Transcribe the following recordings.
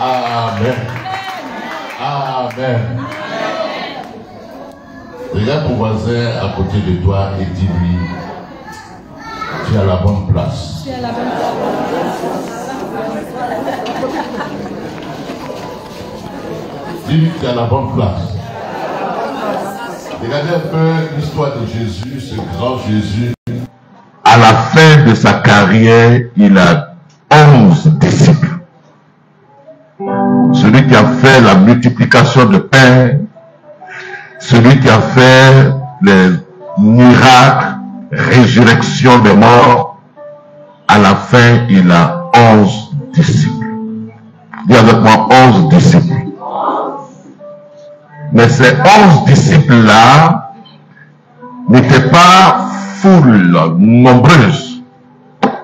Amen. Amen. Regarde ton voisin à côté de toi et dis-lui, tu es à la bonne place. Tu es à la bonne place. Dis-lui que tu es à la bonne place. Regardez un peu l'histoire de Jésus, ce grand Jésus. À la fin de sa carrière, il a 11 disciples. Celui qui a fait la multiplication de pain, celui qui a fait les miracles, résurrection des morts, à la fin, il a 11 disciples. Dis avec moi 11 disciples. Mais ces 11 disciples-là n'étaient pas foule nombreuse,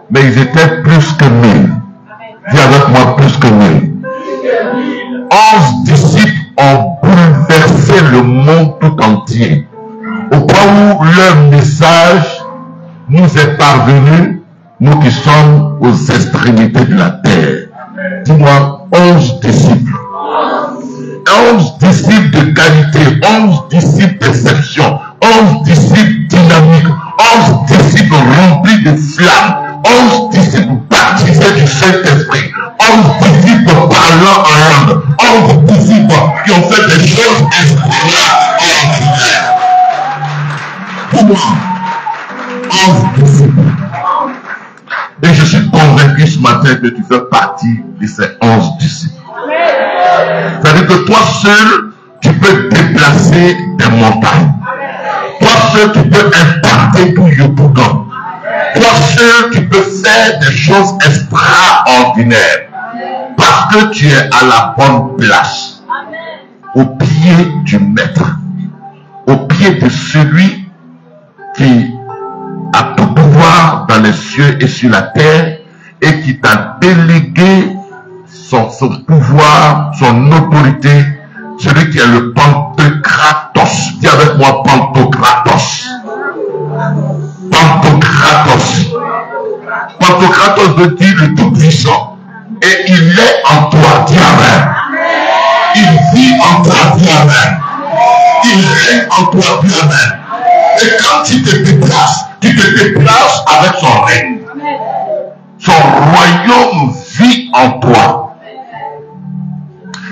mais ils étaient plus que 1000. Dis avec moi plus que 1000. 11 disciples ont bouleversé le monde tout entier, au point où leur message nous est parvenu, nous qui sommes aux extrémités de la terre. Dis-moi 11 disciples. 11 disciples de qualité, 11 disciples d'exception, 11 disciples dynamiques, 11 disciples remplis de flammes, 11 disciples baptisés du Saint-Esprit, 11 disciples parlant en langue, 11 disciples qui ont fait des choses extraordinaires. Pour moi, 11 disciples. Et je suis convaincu ce matin que tu fais partie de ces 11 disciples. C'est-à-dire que toi seul, tu peux déplacer des montagnes. Toi seul, tu peux impacter tout Yopougon. Toi seul, tu peux faire des choses extraordinaires. Parce que tu es à la bonne place. Au pied du Maître. Au pied de celui qui a tout pouvoir dans les cieux et sur la terre et qui t'a délégué son pouvoir, son autorité, celui qui est le Pantocratos. Dis avec moi Pantocratos. Pantocratos. Pantocratos veut dire le Tout-Puissant. Et il est en toi, dis amen. Il vit en toi, dis amen. Il règne en toi, dis amen. Et quand tu te déplaces avec son règne. Son royaume vit en toi.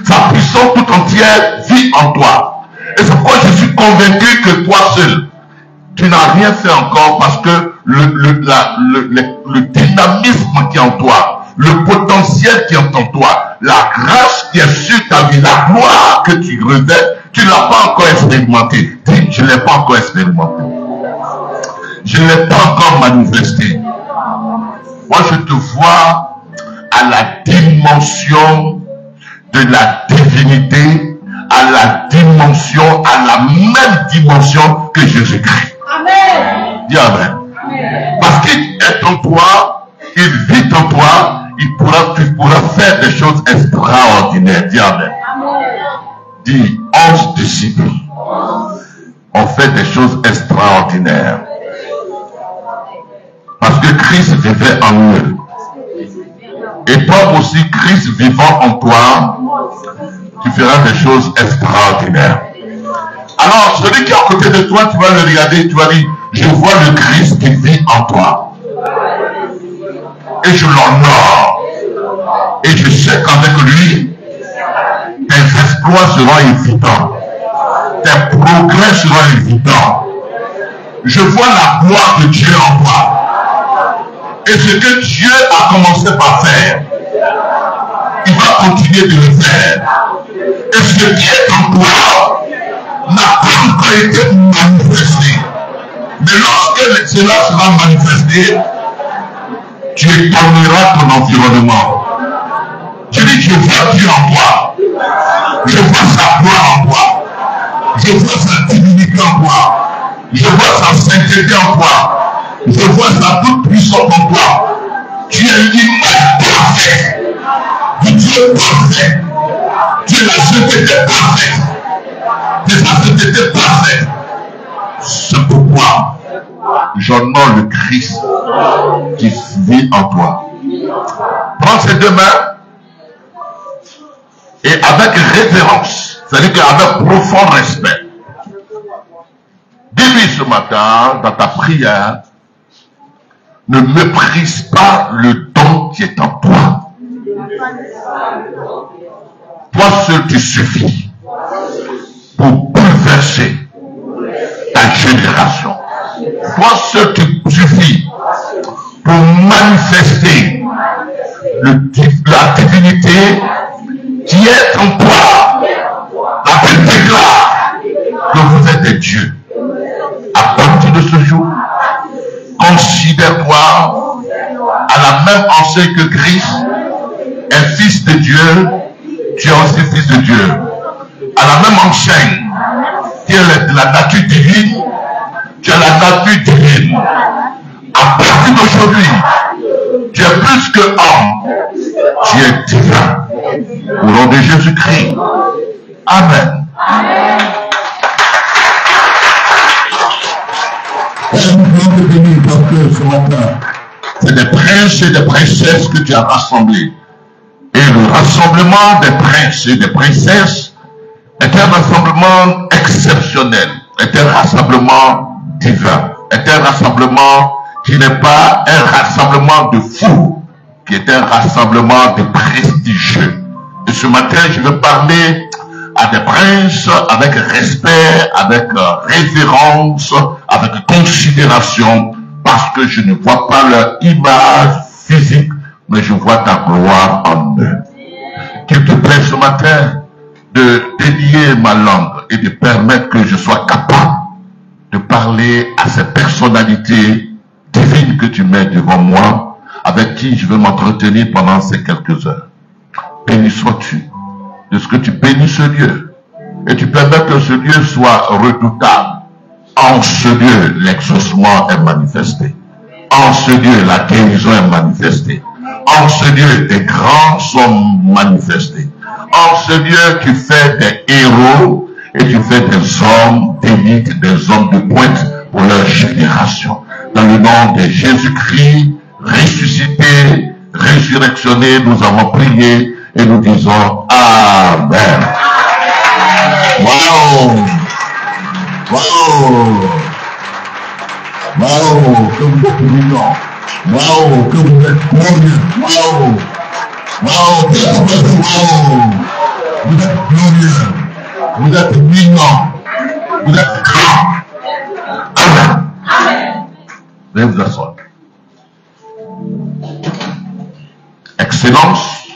Sa puissance tout entière vit en toi. Et c'est pourquoi je suis convaincu que toi seul, tu n'as rien fait encore parce que le dynamisme qui est en toi, le potentiel qui est en toi, la grâce qui est sur ta vie, la gloire que tu revêts, tu ne l'as pas encore expérimenté. Dis, je ne l'ai pas encore expérimenté. Je ne l'ai pas encore manifesté. Moi, je te vois à la dimension de la divinité, à la dimension, à la même dimension que Jésus-Christ. Amen. Dis amen. Amen. Parce qu'il est en toi, il vit en toi, tu pourras faire des choses extraordinaires. Dis amen. Amen. Dis 11 disciples ont fait des choses extraordinaires. Parce que Christ vivait en eux. Et toi aussi, Christ vivant en toi, tu feras des choses extraordinaires. Alors, celui qui est à côté de toi, tu vas le regarder, tu vas dire, je vois le Christ qui vit en toi. Et je l'honore. Et je sais qu'avec lui, tes exploits seront évidents. Tes progrès seront évidents. Je vois la gloire de Dieu en toi. Et ce que Dieu a commencé par faire, il va continuer de le faire. Et ce qui est en toi n'a pas encore été manifesté. Mais lorsque cela sera manifesté, tu étonneras ton environnement. Tu dis, je vois Dieu en toi. Je vois sa gloire en toi. Je vois sa divinité en toi. Je vois sa sainteté en toi. Je vois sa toute puissance en toi. Tu es l'image parfaite du Dieu parfait. Tu es la sainteté parfaite. Tu es la sainteté parfaite. C'est pourquoi j'honore le Christ qui vit en toi. Prends ces deux mains avec révérence, c'est-à-dire qu'avec profond respect. Dis-lui ce matin, dans ta prière, ne méprise pas le don qui est en toi. Toi seul tu suffis pour bouleverser ta génération. Toi seul tu suffis pour manifester la divinité qui est en toi. La Bible déclare que vous êtes des dieux. À partir de ce jour, considère-toi à la même enseigne que Christ est fils de Dieu, tu es aussi fils de Dieu. À la même enseigne, tu es de la nature divine, tu as la nature divine. À partir d'aujourd'hui, tu es plus que homme, tu es divin. Au nom de Jésus-Christ. Amen. Amen. Ce matin, c'est des princes et des princesses que tu as rassemblés. Et le rassemblement des princes et des princesses est un rassemblement exceptionnel, est un rassemblement divin, est un rassemblement qui n'est pas un rassemblement de fous, qui est un rassemblement de prestigieux. Et ce matin, je veux parler à des princes avec respect, avec révérence, avec considération, parce que je ne vois pas leur image physique, mais je vois ta gloire en eux. Qu'il te plaît ce matin de délier ma langue et de permettre que je sois capable de parler à ces personnalités divines que tu mets devant moi, avec qui je veux m'entretenir pendant ces quelques heures. Béni sois-tu de ce que tu bénis ce lieu et tu permets que ce lieu soit redoutable. En ce lieu, l'exaucement est manifesté. En ce lieu, la guérison est manifestée. En ce lieu, des grands sont manifestés. En ce lieu, tu fais des héros et tu fais des hommes d'élite, des hommes de pointe pour leur génération. Dans le nom de Jésus-Christ, ressuscité, résurrectionné, nous avons prié et nous disons Amen. Wow! Wow! Wow! Que vous êtes brillant! Wow! Que vous êtes glorieux! Wow! Wow! Wow! Vous êtes glorieux! Vous êtes mignon! Vous êtes grand! Amen! Amen! Veuillez vous asseoir. Excellence,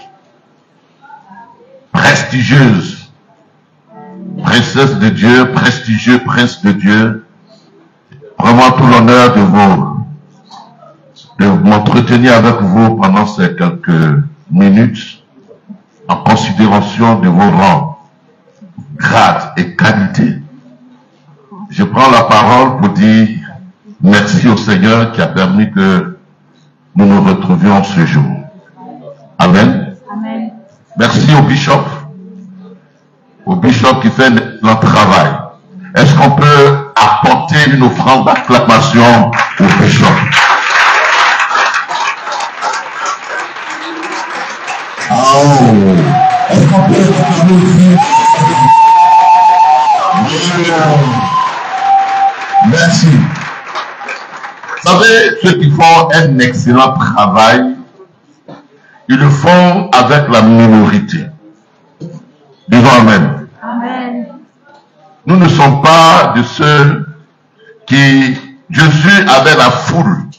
prestigieuse, princesse de Dieu, prestigieux prince de Dieu, vraiment tout l'honneur de m'entretenir avec vous pendant ces quelques minutes en considération de vos rangs, grades et qualités. Je prends la parole pour dire merci au Seigneur qui a permis que nous nous retrouvions ce jour. Amen. Amen. Merci au bishop qui fait leur travail. Est-ce qu'on peut apporter une offrande d'acclamation au bishop? Oh, est-ce qu'on peut acclamer aussi? Merci. Vous savez, ceux qui font un excellent travail, ils le font avec la minorité. Disons Amen. Amen. Nous ne sommes pas de ceux qui... Jésus avait la foule,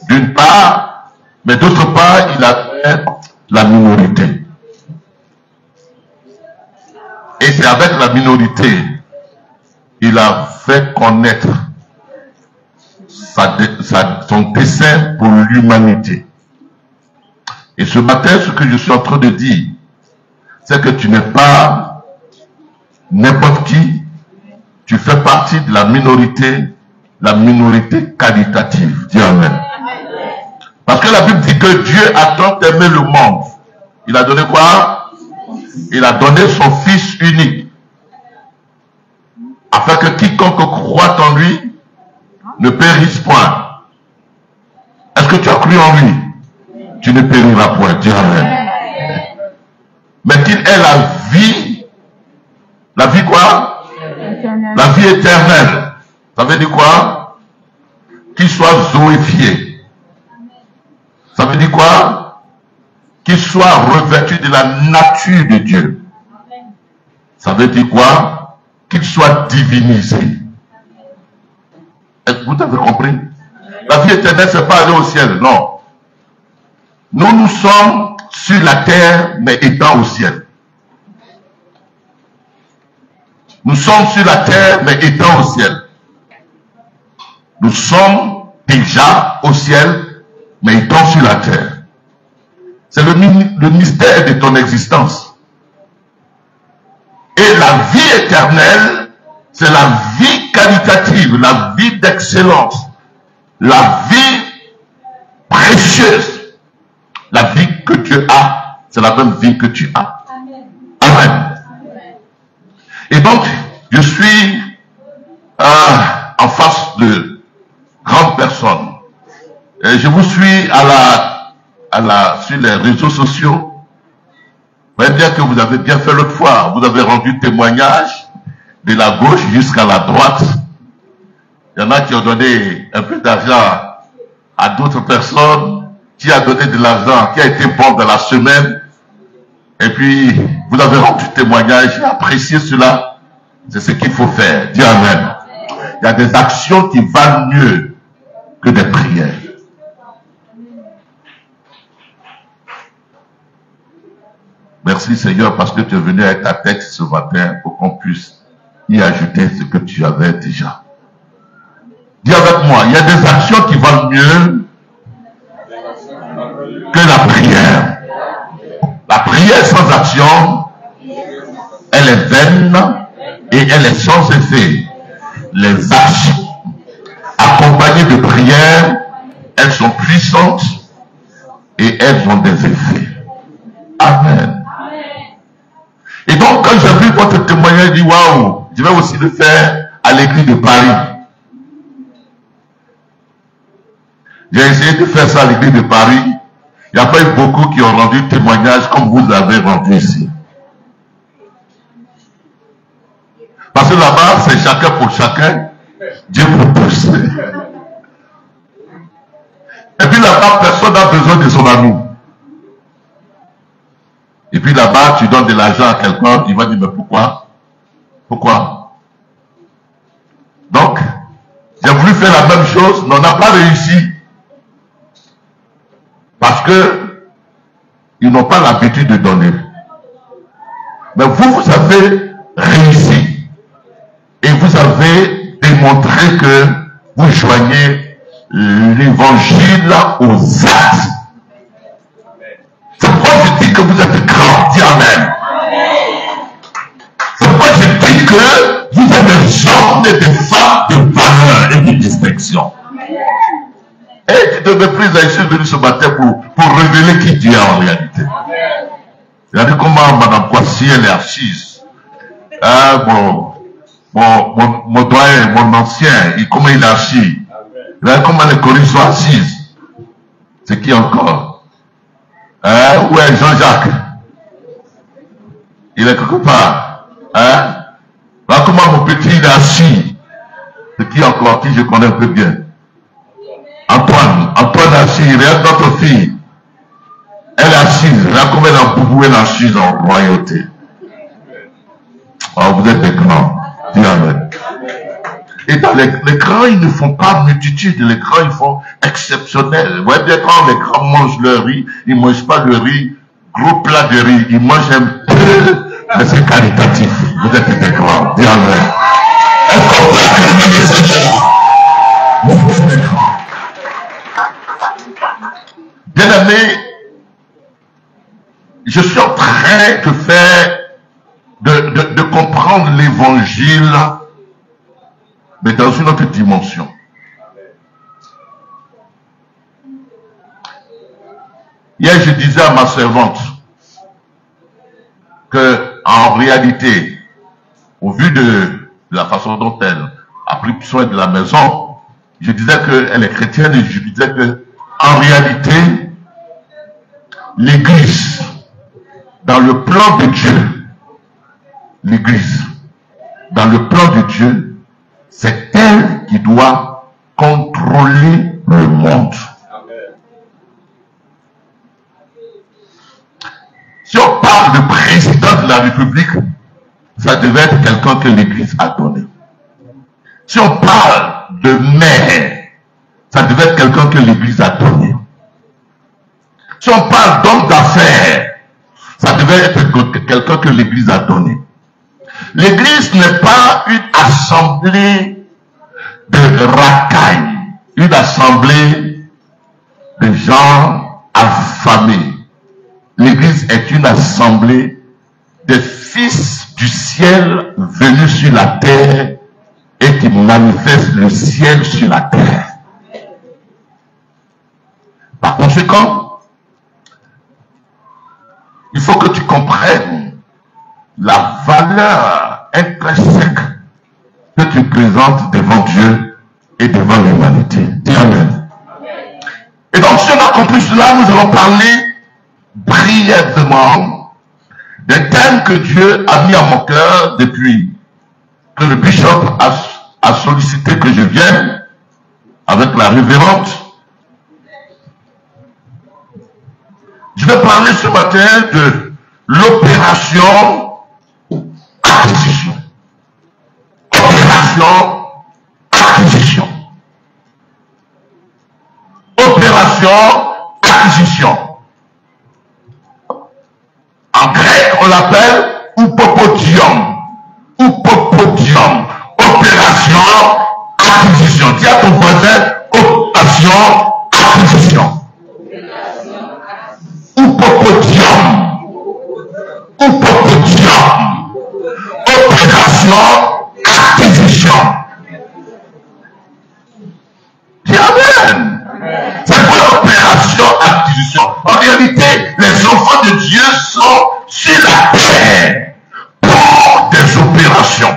d'une part, mais d'autre part, il avait la minorité. Et c'est avec la minorité, il a fait connaître son dessein pour l'humanité. Et ce matin, ce que je suis en train de dire, c'est que tu n'es pas n'importe qui, tu fais partie de la minorité qualitative. Dis Amen. Parce que la Bible dit que Dieu a tant aimé le monde. Il a donné quoi? Il a donné son Fils unique, afin que quiconque croit en lui ne périsse point. Est-ce que tu as cru en lui? Tu ne périras point. Dis Amen. Mais qu'il est la vie. La vie quoi? Éternel. La vie éternelle. Ça veut dire quoi? Qu'il soit zoéfié. Ça veut dire quoi? Qu'il soit revêtu de la nature de Dieu. Ça veut dire quoi? Qu'il soit divinisé. Est-ce que vous avez compris? La vie éternelle, c'est pas aller au ciel, non. Nous sommes sur la terre, mais étant au ciel. Nous sommes sur la terre, mais étant au ciel. Nous sommes déjà au ciel, mais étant sur la terre. C'est le mystère de ton existence. Et la vie éternelle, c'est la vie qualitative, la vie d'excellence, la vie précieuse. La vie que Dieu a, c'est la même vie que tu as. Amen. Et donc, je suis en face de grandes personnes. Et je vous suis sur les réseaux sociaux. Vous voyez bien que vous avez bien fait l'autre fois. Vous avez rendu témoignage de la gauche jusqu'à la droite. Il y en a qui ont donné un peu d'argent à d'autres personnes, qui a donné de l'argent, qui a été bon dans la semaine. Et puis, vous avez rendu témoignage, apprécié cela. C'est ce qu'il faut faire. Dis Amen. Il y a des actions qui valent mieux que des prières. Merci Seigneur parce que tu es venu avec ta tête ce matin pour qu'on puisse y ajouter ce que tu avais déjà. Dis avec moi, il y a des actions qui valent mieux que la prière. La prière sans action, elle est vaine et elle est sans effet. Les actions accompagnées de prière, elles sont puissantes et elles ont des effets. Amen. Et donc, quand j'ai vu votre témoignage, je dis waouh, je vais aussi le faire à l'église de Paris. J'ai essayé de faire ça à l'église de Paris. Il n'y a pas eu beaucoup qui ont rendu témoignage comme vous avez rendu ici. Parce que là-bas, c'est chacun pour chacun, Dieu pour tous. Et puis là-bas, personne n'a besoin de son ami. Et puis là-bas, tu donnes de l'argent à quelqu'un, il va dire, mais pourquoi? Pourquoi? Donc, j'ai voulu faire la même chose, mais on n'a pas réussi. Parce que ils n'ont pas l'habitude de donner. Mais vous avez réussi. Et vous avez démontré que vous joignez l'évangile aux actes. C'est pourquoi je dis que vous êtes grand. Dis Amen. C'est pourquoi je dis que vous êtes des hommes et des femmes de valeur et de distinction. Et tu devais plus je suis venu ce matin pour révéler qui tu es en réalité. Regardez comment Madame Kwasi elle est assise. Mon doyen, mon ancien, comment il est assis. Regardez comment les choristes sont assises. C'est qui encore? Où est Jean-Jacques? Il est quelque part. Voilà comment mon petit il est assis. C'est qui encore? Qui je connais un peu bien? Antoine assis, regarde notre fille. Elle est assise, regarde comment elle a bouboué l'assise en royauté. Oh, vous êtes des grands. Dis Amen. Et dans les grands, ils ne font pas multitude, les grands, ils font exceptionnel. Vous voyez bien quand les grands mangent leur riz, ils ne mangent pas le riz, gros plat de riz, ils mangent un peu, mais c'est qualitatif. Vous êtes des grands. Dis Amen. Est-ce qu'on peut acclamer ces gens? Vous êtes des grands. Bien-aimé, je suis en train de faire, de comprendre l'évangile, mais dans une autre dimension. Hier, je disais à ma servante que, en réalité, au vu de la façon dont elle a pris soin de la maison, je disais qu'elle est chrétienne et je disais que, en réalité, l'Église, dans le plan plan de Dieu, l'Église, dans le plan de Dieu, c'est elle qui doit contrôler le monde. Si on parle de président de la République, ça devait être quelqu'un que l'Église a donné. Si on parle de maire, ça devait être quelqu'un que l'Église a donné. Si on parle d'homme d'affaires, ça devait être quelqu'un que l'Église a donné. L'Église n'est pas une assemblée de racailles, une assemblée de gens affamés. L'Église est une assemblée des fils du ciel venus sur la terre et qui manifestent le ciel sur la terre. Par conséquent, il faut que tu comprennes la valeur intrinsèque que tu présentes devant Dieu et devant l'humanité. Dis Amen. Et donc, si on a compris cela, nous allons parler brièvement des thèmes que Dieu a mis à mon cœur depuis que le bishop a sollicité que je vienne avec la révérende. Je vais parler ce matin de l'opération acquisition. Opération acquisition. Opération acquisition. En grec, on l'appelle upopodium. Upopodium. Opération acquisition. Dis à ton voisin, opération acquisition. Upopodium. Upopodium. Opération acquisition. Dis Amen. C'est quoi l'opération acquisition? En réalité, les enfants de Dieu sont sur la terre pour des opérations.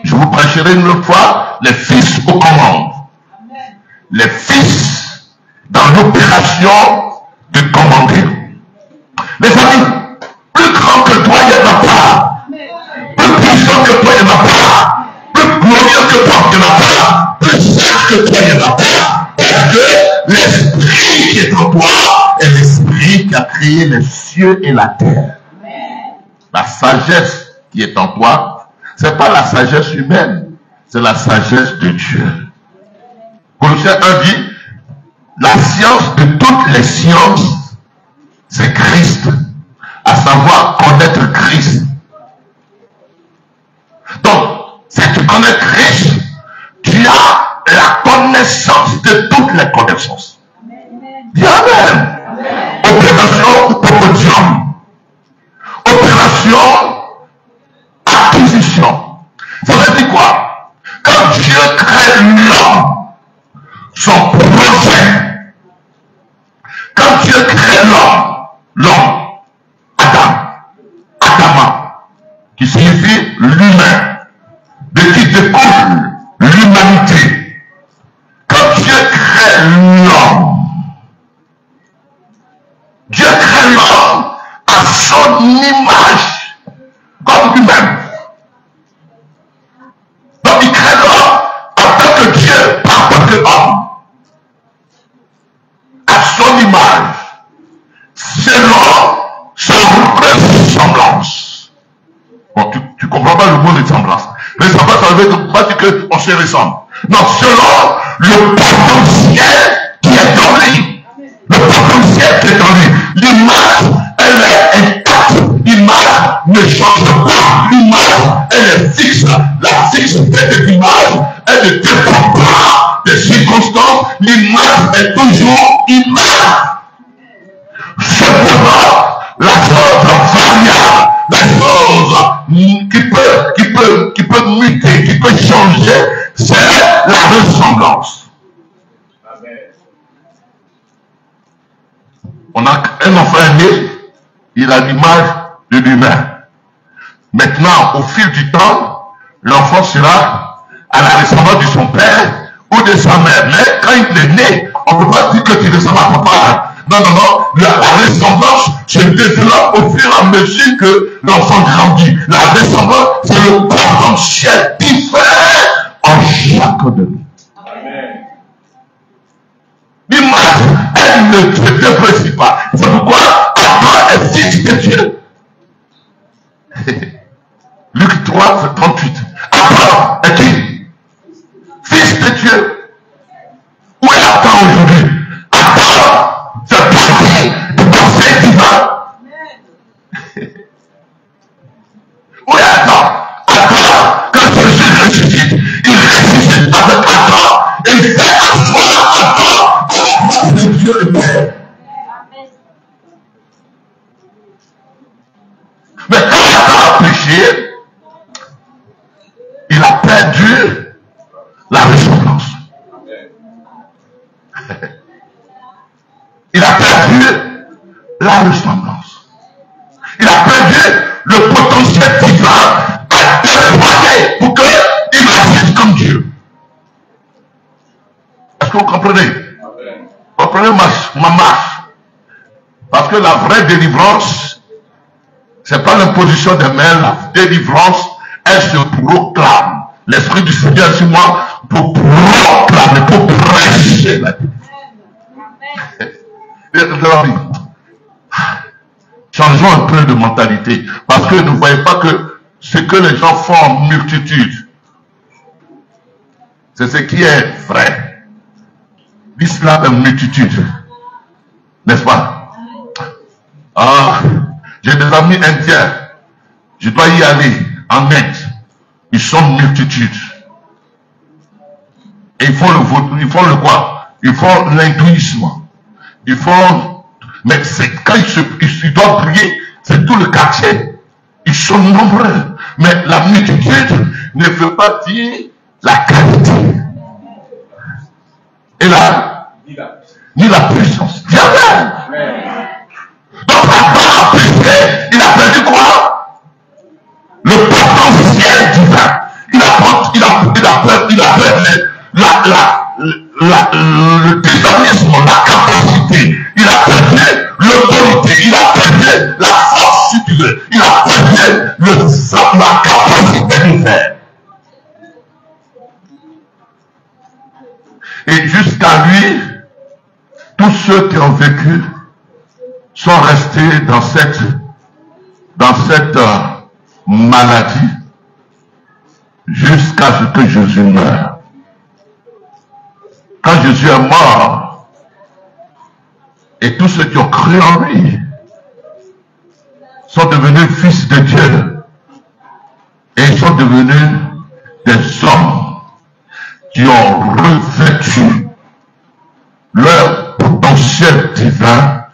Je vous prêcherai une autre fois les fils aux commandes. Les fils dans l'opération de commander. Les amis, plus grand que toi, il n'y en a pas. Plus puissant que toi, il n'y en a pas. Plus glorieux que toi, il n'y en a pas. Plus sage que toi, il n'y en a pas. Parce que l'esprit qui est en toi est l'esprit qui a créé les cieux et la terre. La sagesse qui est en toi, ce n'est pas la sagesse humaine, c'est la sagesse de Dieu. Colossiens 1 dit, la science de toutes les sciences, c'est Christ, à savoir connaître Christ. Donc, si tu connais Christ, tu as la connaissance de toutes les connaissances. Dis Amen. Opération upopodium. Opération acquisition. Ça veut dire quoi? Quand Dieu crée l'homme, son projet, quand Dieu crée l'homme, Adama, qui signifie l'humain, de qui découle l'humanité. Quand Dieu crée l'homme, Dieu crée l'homme à son image, comme lui-même. Donc il crée l'homme en tant que Dieu, pas en tant qu'homme. À son image, selon son ressemblance. Bon, tu comprends pas le mot ressemblance. Ressemblance, ça veut pas dire qu'on se ressemble. Non, selon le potentiel qui est en lui. Le potentiel qui est en lui. L'image, elle est intacte. L'image ne change pas. L'image, elle est fixe. La fixité de l'image, elle ne dépend pas des circonstances. L'image est toujours image. Cependant, la chose variable, la chose qui peut muter, qui peut changer, c'est la ressemblance. On a un enfant né, il a l'image de l'humain. Maintenant, au fil du temps, l'enfant sera à la ressemblance de son père ou de sa mère. Mais quand il est né, on ne peut pas dire que tu ressembles à papa. Non, non, non. La ressemblance se développe au fur et à mesure que l'enfant grandit. La ressemblance, c'est le potentiel divin en chacun de nous. L'image, elle ne se déprécie pas. C'est pourquoi Abraham est fils de Dieu. Luc 3, 38. Abraham est qui? Fils de Dieu. Où est Adam aujourd'hui? Adam, c'est parti de pensée divine. Où est Adam? Adam, quand Jésus ressuscite, il ressuscite avec Adam. Et il fait Adam de Dieu le Père. Mais quand Adam a péché, il a perdu la ressemblance. Il a perdu la ressemblance. Il a perdu le potentiel divin à déployer pour qu'il agisse comme Dieu. Est-ce que vous comprenez? Vous comprenez ma marche? Parce que la vraie délivrance, c'est pas l'imposition des mains. La délivrance, elle se proclame. L'Esprit du Seigneur sur moi pour proclamer, pour prêcher la délivrance. Changeons un peu de mentalité. Parce que ne voyez pas que ce que les gens font en multitude, c'est ce qui est vrai. L'islam est multitude. N'est-ce pas? Ah, j'ai des amis indiens. Je dois y aller en Inde. Ils sont multitudes. Et ils font le quoi? Ils font l'hindouisme. Ils font... Mais c'est quand ils doivent prier, c'est tout le quartier. Ils sont nombreux. Mais la multitude ne veut pas dire la qualité. Et là, ni la puissance. Jamais. Donc, Abraham a péché, il a perdu quoi? Le potentiel divin. Il a perdu le dynamisme, la capacité. Il a perdu l'autorité. Il a perdu la force supérieure. Il a perdu la capacité de faire. Et jusqu'à lui, tous ceux qui ont vécu sont restés dans cette maladie jusqu'à ce que Jésus meure. Quand Jésus est mort, et tous ceux qui ont cru en lui sont devenus fils de Dieu. Et ils sont devenus des hommes qui ont revêtu leur potentiel divin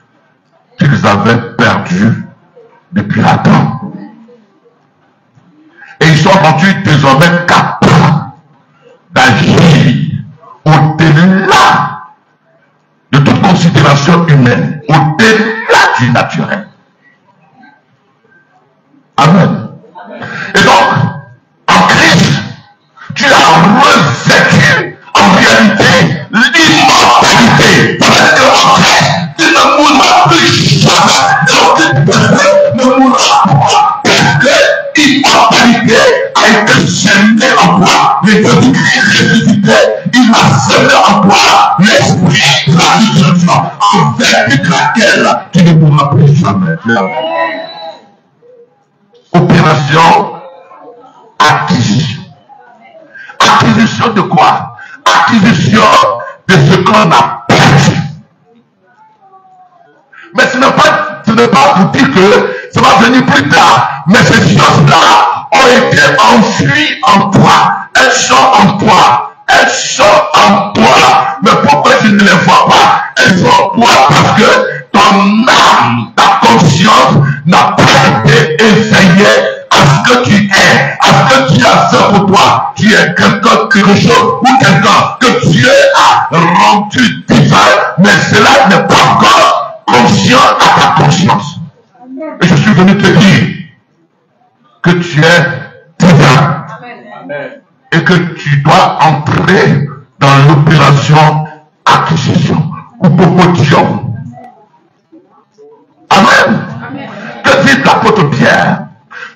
qu'ils avaient perdu depuis Adam. Et ils sont rendus désormais capables d'agir au-delà de toute considération humaine, au-delà du naturel. Amen. Et donc, en Christ, tu as revêtu en réalité l'immortalité. Tu ne mourras plus jamais. Ne mourras pas. L'immortalité a été semée en toi. Les deux ressuscités, il a semé en toi l'esprit de la résurrection, avec laquelle tu ne mourras plus jamais. Opération acquisition. Acquisition de quoi? Acquisition de ce qu'on a perdu. Mais ce n'est pas pour dire que ça va venir plus tard. Mais ces choses-là ont été enfuies en toi. Elles sont en toi. Elles sont en toi. Mais pourquoi tu ne les vois pas? Elles sont en toi parce que ton âme, ta conscience n'a pas été éveillée à ce que tu es, à ce que Dieu a fait pour toi. Tu es quelqu'un, quelque chose ou quelqu'un que Dieu a rendu divin, mais cela n'est pas encore conscient à ta conscience. Et je suis venu te dire que tu es divin. Amen. Et que tu dois entrer dans l'opération acquisition ou promotion. Amen. Que dit l'apôtre Pierre?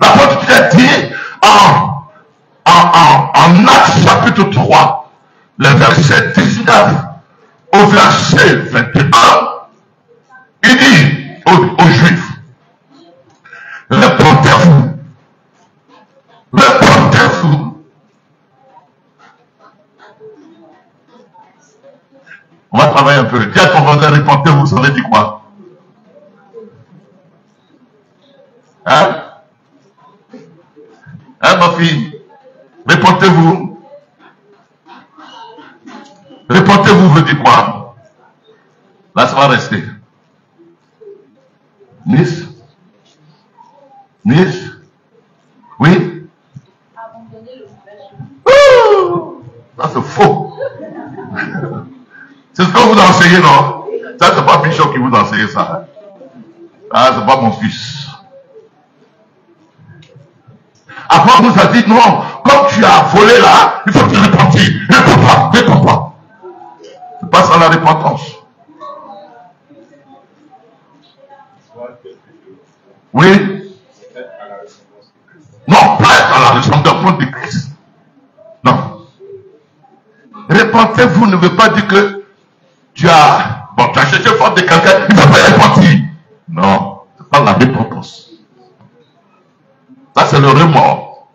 L'apôtre Pierre dit en Actes chapitre 3, le verset 19 au verset 21, il dit aux Juifs, répondez-vous. On va travailler un peu. Dis à ton voisin, répondez-vous, ça veut dire quoi? Hein? Hein, ma fille? Répondez-vous. Répondez-vous veut dire quoi? Là, ça va rester. Nice? Oui? Ça, c'est faux. C'est ce que vous enseignez, non? Ça, c'est pas Bishop qui vous enseigne ça. Ah, c'est pas mon fils. Après, on nous a dit, non, comme tu as volé là, il faut te repentir. Réponds pas. C'est pas ça la repentance. Oui? Non, pas être à la ressemblance de Christ. Non. Repentez-vous ne veut pas dire que tu as cherché faute de quelqu'un, il ne va pas repentir. Non, c'est pas la repentance. Ça, c'est le remords.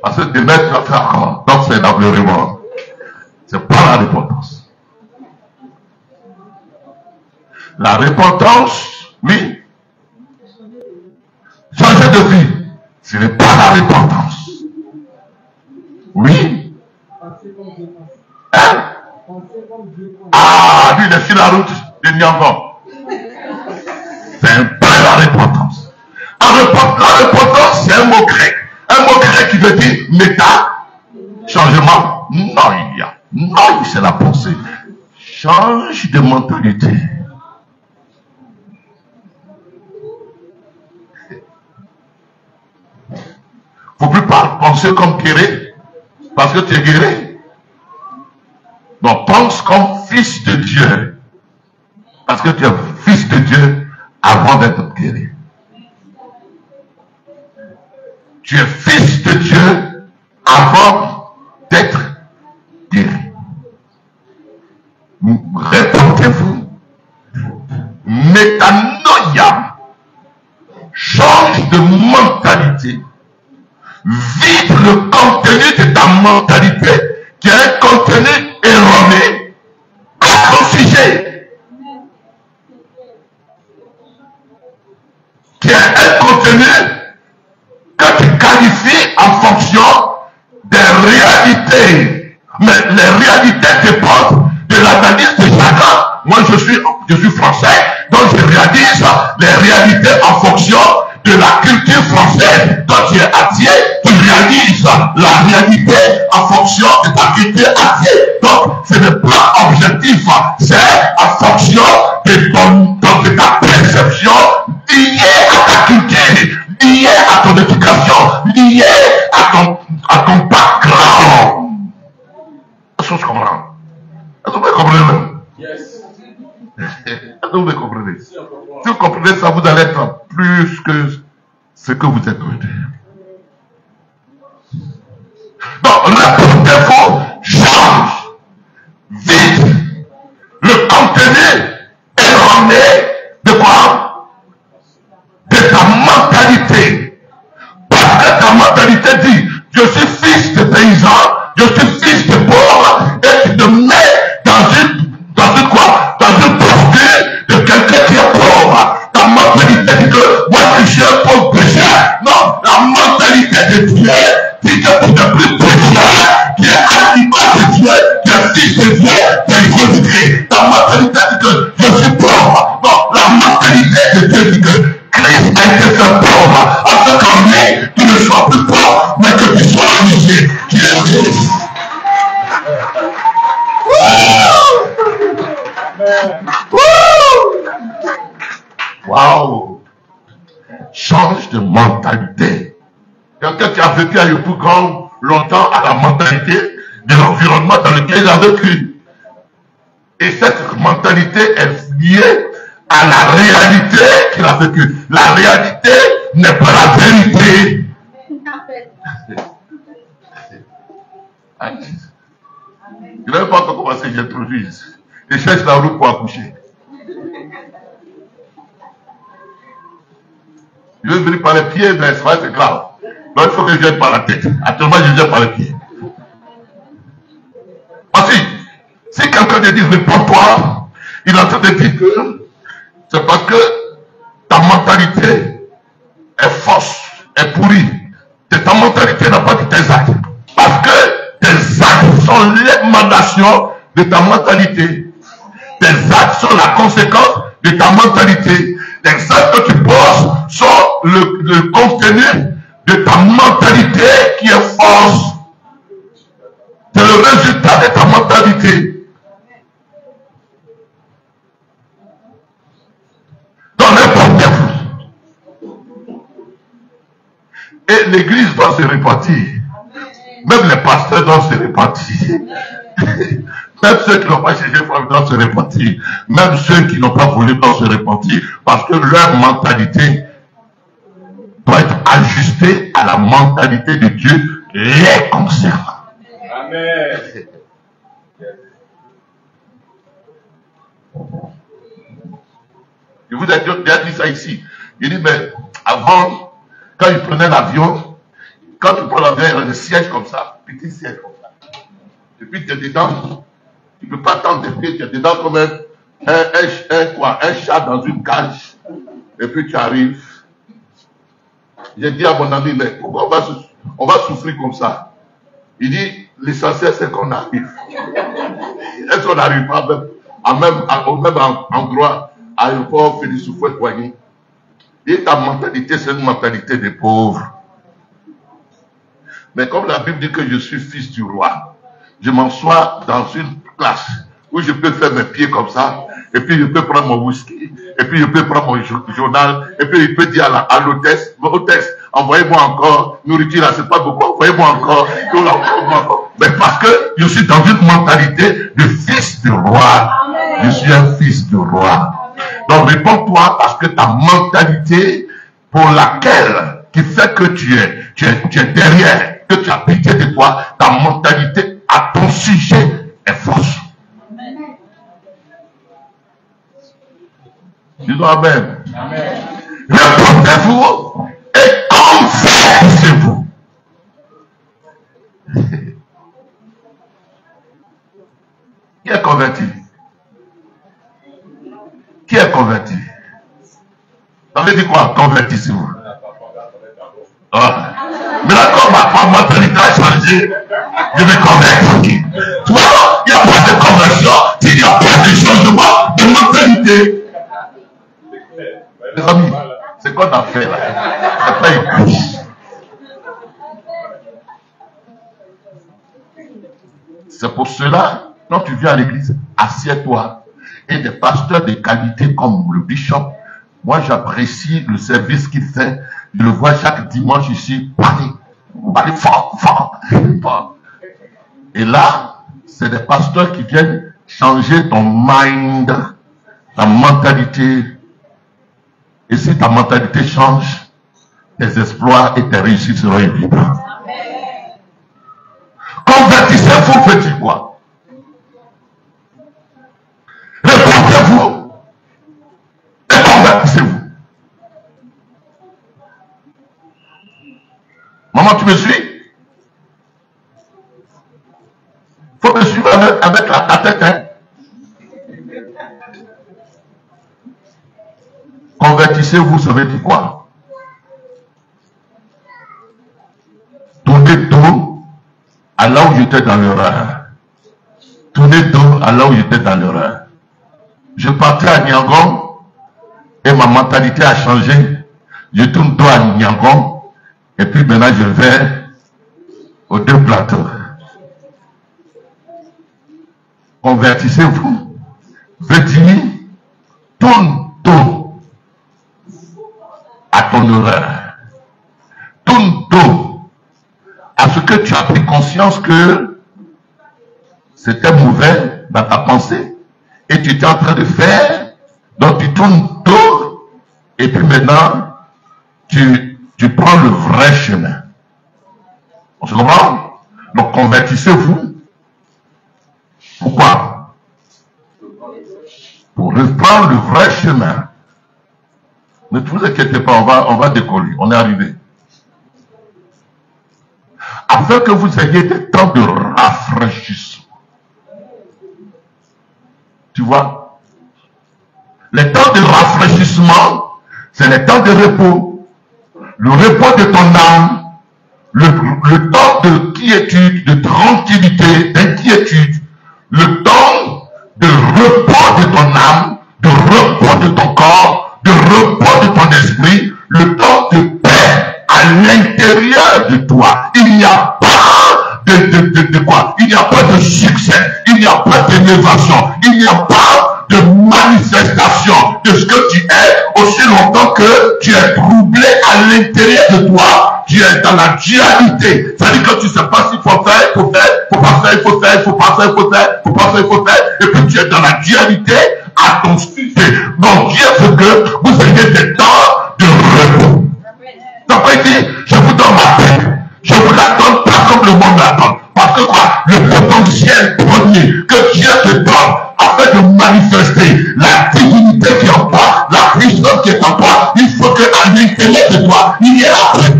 Parce que demain, tu vas faire encore. Donc, c'est dans le remords. C'est pas la repentance. La repentance, oui. Changer de vie, ce n'est pas la repentance. Oui. Hein? Ah, lui, il est sur la route de Niamban. C'est pas la repentance. La repentance, c'est un mot grec. Un mot grec qui veut dire méta, changement. Non, c'est la pensée. Change de mentalité. Il ne faut plus pas penser comme guéri, parce que tu es guéri. Donc pense comme fils de Dieu, parce que tu es fils de Dieu avant d'être guéri. Tu es fils de Dieu avant d'être guéri. Répondez-vous. Métanoïa. Change de mentalité. Vide le contenu de ta mentalité qui est un contenu erroné à ton sujet. Qui est un contenu que tu qualifies en fonction des réalités. Mais les réalités dépendent de l'analyse de chacun. Moi, je suis français, donc je réalise les réalités en fonction de la culture française. Quand tu es athée, tu réalises la réalité en fonction de ta culture athée. Donc, ce n'est pas objectif, c'est en fonction de ta perception liée à ta culture, liée à ton éducation, liée à ton background. Est-ce que je comprends? Est-ce que vous comprenez? Yes. Est-ce que vous comprenez? Si vous comprenez ça, vous allez être plus que ce que vous êtes aujourd'hui. Donc, répondez-vous, change. Vite. Le contenu erroné de quoi? De ta mentalité. Parce que ta mentalité dit, je suis fils de paysan, je suis fils de pauvre, et tu te mets dans une quoi? Dans une posture de quelqu'un qui est pauvre. Ta mentalité dit que moi je suis un pauvre pécheur. Non, la mentalité de Dieu dit que tu n'es plus pécheur, qui est à l'image de Dieu, qui est fils de Dieu, qui est Jésus-Christ. Ta mentalité dit que je suis pauvre. Non, la mentalité de Dieu dit que Christ a été fait pauvre, afin qu'en lui, tu ne sois plus pauvre, mais que tu sois riche, qui est riche. Waouh! Change de mentalité. Quelqu'un qui a vécu à Yopougon longtemps à la mentalité de l'environnement dans lequel il a vécu. Et cette mentalité est liée à la réalité qu'il a vécue. La réalité n'est pas la vérité. Je n'ai pas encore commencé, j'introduis. Je cherche la route pour accoucher. Je vais venir par les pieds, mais ça va être grave. Donc il faut que je vienne par la tête. Actuellement, je viens par les pieds. Ensuite, si quelqu'un te dit réponds-toi, il est en train de dire que c'est parce que ta mentalité est fausse, est pourrie. Ta mentalité n'a pas de tes actes. Parce que tes actes sont l'émanation de ta mentalité. Tes actes sont la conséquence de ta mentalité. Les actes que tu poses sont le contenu de ta mentalité qui est fausse. C'est le résultat de ta mentalité. Donc répondez-vous. Et l'église doit se répartir. Même les pasteurs doivent se répartir. Même ceux qui n'ont pas cherché femme doivent se répartir. Même ceux qui n'ont pas voulu doivent se répartir. Parce que leur mentalité doit être ajustée à la mentalité de Dieu les concernant. Amen. Je vous ai déjà dit ça ici. Il dit, mais avant, quand il prenait l'avion, quand tu prends l'avion, il y a des sièges comme ça, petit siège comme ça. Et puis tu es dedans, tu ne peux pas tendre tes pieds, tu es dedans comme un chat dans une cage. Et puis tu arrives. J'ai dit à mon ami, mais pourquoi on va souffrir comme ça? Il dit, l'essentiel c'est qu'on arrive. Est-ce qu'on n'arrive pas au même endroit, à l'aéroport Félix Houphouët-Boigny? Et ta mentalité, c'est une mentalité de pauvres. Mais comme la Bible dit que je suis fils du roi, je m'assois dans une classe où je peux faire mes pieds comme ça, et puis je peux prendre mon whisky, et puis je peux prendre mon journal, et puis je peux dire à l'hôtesse, envoyez-moi encore, nourriture là, c'est pas beaucoup, envoyez-moi encore, mais parce que je suis dans une mentalité de fils du roi. Je suis un fils du roi. Donc réponds-toi parce que ta mentalité pour laquelle, qui fait que tu es derrière, que tu as pitié de toi, ta mentalité à ton sujet est fausse. Dis-nous Amen. Amen. Répondez-vous et confessez-vous. Qui est converti? Qui est converti? Ça veut dire quoi? Convertissez-vous. Mais là, comme ma mentalité a changé, je vais convertir. Tu vois, il n'y a pas de conversion s'il n'y a pas de changement de mentalité. Les amis, c'est quoi qu'on a fait là? C'est pas une couche. C'est pour cela, quand tu viens à l'église, assieds-toi. Et des pasteurs de qualité comme le bishop, moi j'apprécie le service qu'il fait. Je le vois chaque dimanche ici, parler fort. Et là, c'est des pasteurs qui viennent changer ton mind, ta mentalité. Et si ta mentalité change, tes exploits et tes réussites seront évidents. Convertissez-vous, petit quoi. Répondez-vous et convertissez-vous. Maman, tu me suis? Faut me suivre avec la tête, hein. Convertissez-vous, ça veut dire quoi? Tournez dos à là où j'étais dans l'erreur. Tournez dos à là où j'étais dans l'erreur. Je partais à Niangon et ma mentalité a changé. Je tourne dos à Niangon et puis maintenant je vais aux deux plateaux. Convertissez-vous. Veut dire tourne dos à ton erreur. Tourne dos à ce que tu as pris conscience que c'était mauvais dans ta pensée, et tu étais en train de faire, donc tu tournes autour, et puis maintenant, tu prends le vrai chemin. On se comprend? Donc convertissez-vous. Pourquoi? Pour reprendre le vrai chemin. Ne vous inquiétez pas, on va décoller, on est arrivé. Afin que vous ayez des temps de rafraîchissement. Tu vois? Les temps de rafraîchissement, c'est les temps de repos. Le repos de ton âme, le temps de quiétude, de tranquillité, d'inquiétude, le temps de repos de ton âme, de repos de ton corps, de repos de ton esprit, le temps de paix à l'intérieur de toi. Il n'y a pas de quoi? Il n'y a pas de succès, il n'y a pas d'élévation, il n'y a pas de manifestation de ce que tu es aussi longtemps que tu es troublé à l'intérieur de toi. Tu es dans la dualité. C'est-à-dire que tu ne sais pas s'il faut faire, il faut faire, il faut pas faire, il faut faire, il faut pas faire, il faut faire, il faut pas faire, il faut faire. Et puis tu es dans la dualité à ton sujet. Donc Dieu veut que vous ayez des temps de repos. Donc il dit, je vous donne ma paix. Je vous la donne pas comme le monde la donne. Parce que quoi? Le potentiel premier que Dieu te donne afin de manifester la divinité qui est en toi, la puissance qui est en toi, il faut que à l'intérieur de toi, il y ait la paix.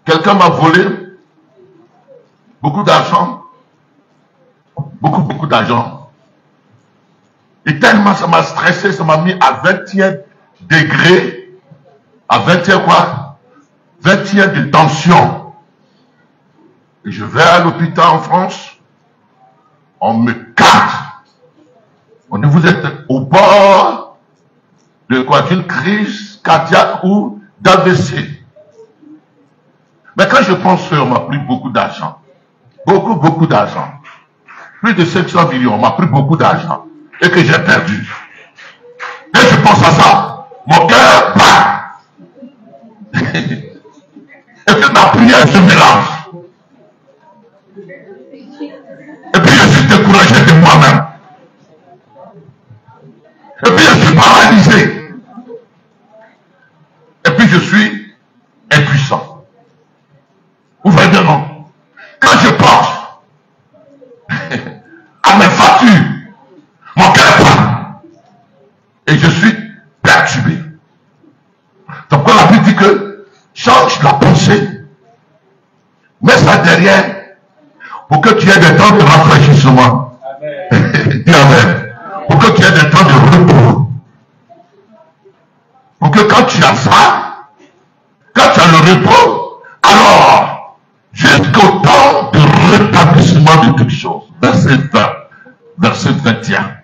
Quelqu'un m'a volé beaucoup d'argent. Beaucoup d'argent. Et tellement ça m'a stressé, ça m'a mis à 21 degrés. À 21 quoi? 21 de tension. Et je vais à l'hôpital en France. On me capte. On dit, vous êtes au bord de quoi? D'une crise cardiaque ou d'AVC. Mais quand je pense qu'on m'a pris beaucoup d'argent, beaucoup d'argent, plus de 500 millions, on m'a pris beaucoup d'argent, et que j'ai perdu. Et je pense à ça, mon cœur bat. Et puis ma prière se mélange. Et puis je suis découragé de moi-même. Et puis je suis paralysé. Et puis je suis impuissant. Vous voyez bien, non? Quand je pense à mes factures, mon cœur bat. Et je suis perturbé. Donc quand la Bible dit que change la pensée, mets ça derrière pour que tu aies des temps de rafraîchissement. Dis amen. Pour que tu aies des temps de repos. Pour que quand tu as ça, quand tu as le repos, alors, jusqu'au temps de rétablissement de toutes choses. Verset 20, verset 21,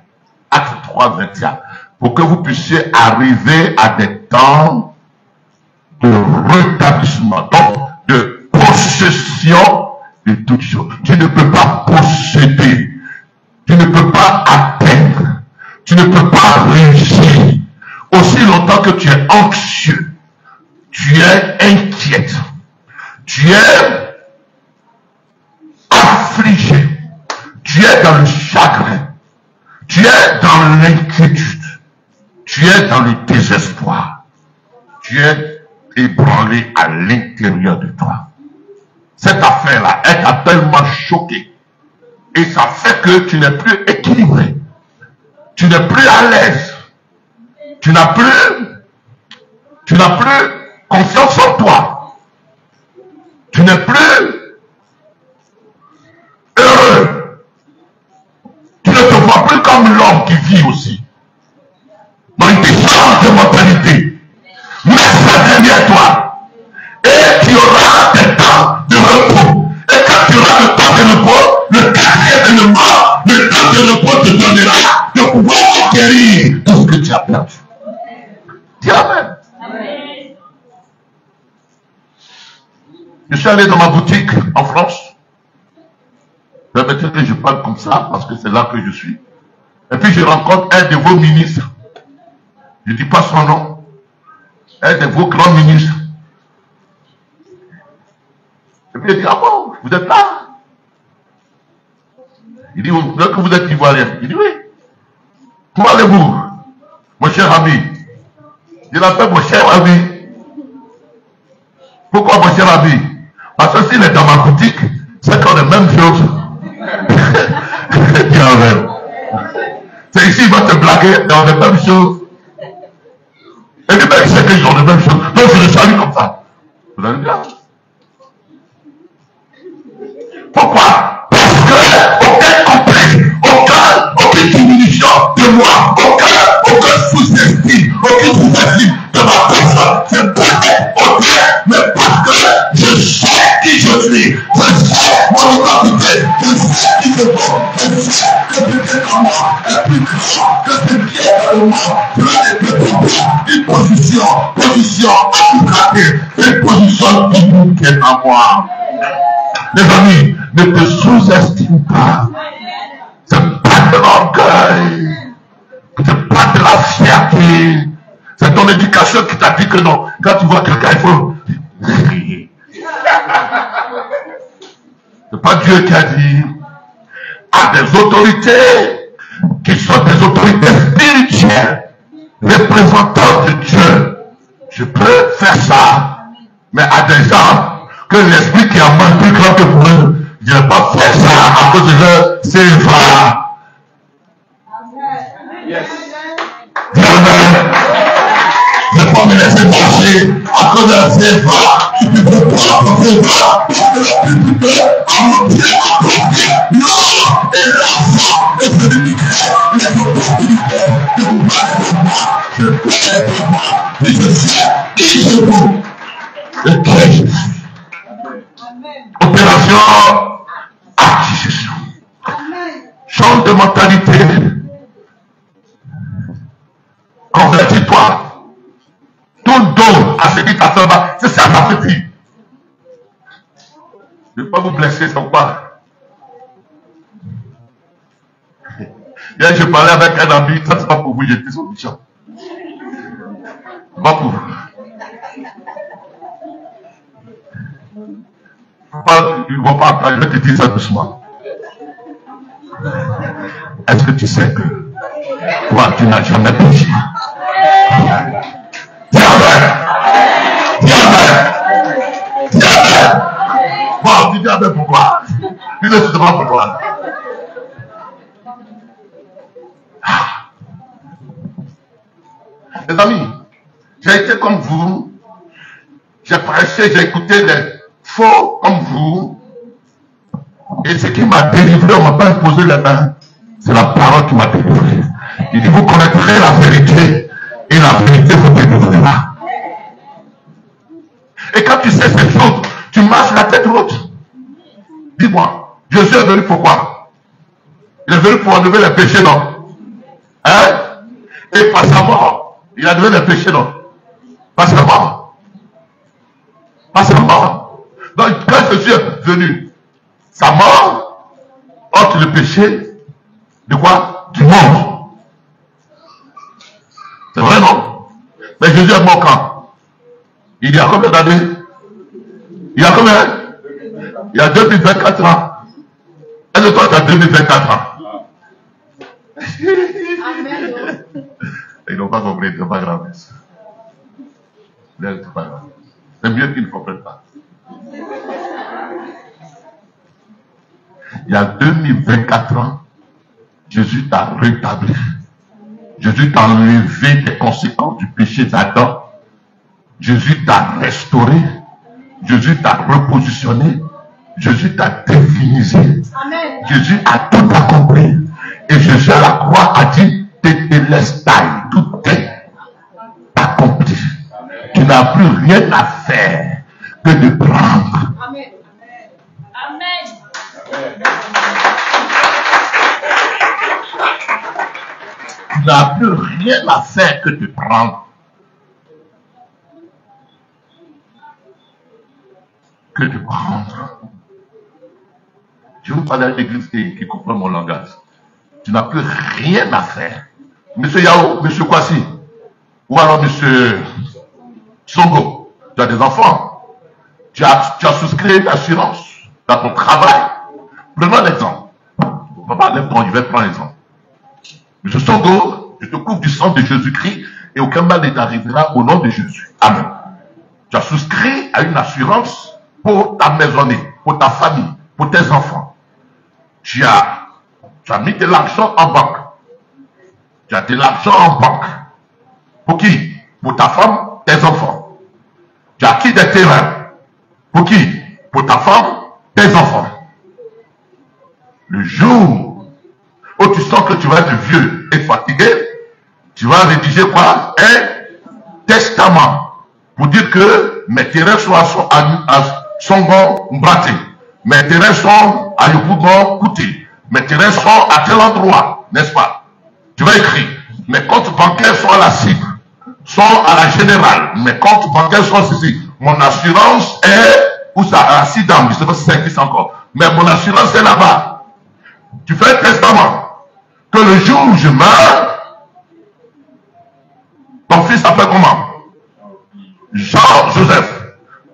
acte 3, 21. Pour que vous puissiez arriver à des temps de rétablissement, donc de possession de toutes choses. Tu ne peux pas posséder, tu ne peux pas atteindre, tu ne peux pas réussir aussi longtemps que tu es anxieux, tu es inquiète, tu es affligé, tu es dans le chagrin, tu es dans l'inquiétude, tu es dans le désespoir, tu es ébranlé à l'intérieur de toi. Cette affaire-là, elle t'a tellement choqué. Et ça fait que tu n'es plus équilibré. Tu n'es plus à l'aise. Tu n'as plus confiance en toi. Tu n'es plus heureux. Tu ne te vois plus comme l'homme qui vit aussi. Donc il te change de mentalité. Mets ça derrière toi. Et tu auras des temps de repos. Et quand tu auras le temps de repos, le quatrième élément, le temps de repos te donnera de pouvoir guérir tout ce que tu as perdu. Dis amen. Je suis allé dans ma boutique en France. Permettez que je parle comme ça parce que c'est là que je suis. Et puis je rencontre un de vos ministres. Je ne dis pas son nom. Un de vos grands ministres. il dit, ah bon, vous êtes là? Il dit, que vous êtes ivoirien. Il dit, oui. Comment allez-vous, mon cher ami? Il appelle mon cher ami. Pourquoi mon cher ami? Parce que s'il est dans ma boutique, c'est qu'on est même chose. C'est ici, il va te blaguer dans les mêmes choses. Et lui-même, il sait qu'ils ont les mêmes choses. Donc, je le salue comme ça. Vous allez bien? Pourquoi? Parce que aucun complexe, aucune diminution de moi, aucun sous-estime, aucune sous-estime de ma personne, c'est pas au Dieu, mais parce que je sais qui je suis, je sais mon identité, je sais qui je suis, je sais que c'est en moi, et plus grand que c'est bien en moi, une position appliquée, une position qui est en moi. Les amis, ne te sous-estime pas. C'est pas de l'orgueil. C'est pas de la fierté. C'est ton éducation qui t'a dit que non. Quand tu vois quelqu'un, il faut... C'est pas Dieu qui a dit. À des autorités qui sont des autorités spirituelles, représentants de Dieu. Je peux faire ça, mais à des gens que l'esprit qui a moins plus grand que vous, je ne vais pas faire ça à cause de leur CFA. Yes. Je ne vais pas me laisser marcher à cause de la CFA. Je ne peux pas opération acquisition. Change de mentalité. Convertis-toi. Ton dos à ce qui t'a fait mal, c'est ça ma petite. Je ne vais pas vous blesser sans quoi. Hier, je parlais avec un ami, ça c'est pas pour vous, j'étais sur le champ. Pas pour vous. Ils ne vont pas entendre, je vais te dire ça doucement. Est-ce que tu sais que toi, tu n'as jamais péché? Bon, tu dis avec pourquoi? Tu ne sais pas pourquoi. Les amis, j'ai été comme vous, j'ai prêché, j'ai écouté les faux comme vous, et ce qui m'a délivré, on ne m'a pas imposé les mains, c'est la parole qui m'a délivré. Il dit, vous connaîtrez la vérité, et la vérité vous délivrera. Et quand tu sais ces choses, tu marches la tête haute. Dis-moi, Jésus est venu pourquoi? Il est venu pour enlever les péchés, non? Hein? Et par sa mort, il a enlevé les péchés, non? Par sa mort. Par sa mort. Donc, quand Jésus est venu, sa mort ôte le péché de quoi? Du monde. C'est vrai, non? Mais Jésus est mort quand? Il y a combien d'années? Il y a combien? Il y a 2024 ans. Est-ce que toi tu as 2024 ans? Amen. Ils n'ont pas compris, c'est pas grave. C'est pas grave. C'est mieux qu'ils ne comprennent pas. Il y a 2024 ans, Jésus t'a rétabli. Jésus t'a enlevé les conséquences du péché d'Adam. Jésus t'a restauré. Jésus t'a repositionné. Jésus t'a définisé. Amen. Jésus a tout accompli. Et Jésus à la croix a dit, Tétélestai, tout est accompli. Tu n'as plus rien à faire que de prendre. Amen. Amen. Tu n'as plus rien à faire que de prendre. Que de prendre. Je vous parle à l'église qui comprend mon langage. Tu n'as plus rien à faire. Monsieur Yao, monsieur Kwasi, ou alors monsieur Songo, tu as des enfants. Tu as souscrit une assurance dans ton travail. Prenons l'exemple. Papa, lève-toi, je vais prendre l'exemple. Je te couvre du sang de Jésus-Christ et aucun mal ne t'arrivera au nom de Jésus. Amen. Tu as souscrit à une assurance pour ta maisonnée, pour ta famille, pour tes enfants. Tu as mis de l'argent en banque. Tu as de l'argent en banque. Pour qui? Pour ta femme, tes enfants. Tu as acquis des terrains. Pour qui? Pour ta femme, tes enfants. Le jour où tu sens que tu vas être vieux et fatigué, tu vas rédiger quoi? Un testament. Pour dire que mes terrains sont brattés. Mes terrains sont à Yopougon Kouti. Mes terrains sont à tel endroit, n'est-ce pas? Tu vas écrire. Mes comptes bancaires sont à la cible, sont à la générale. Mes comptes bancaires sont ici. Mon assurance est, où ça, à Sidam, je ne sais pas si ça existe encore. Mais mon assurance est là-bas. Tu fais un testament. Que le jour où je meurs, ton fils s'appelle comment? Jean-Joseph.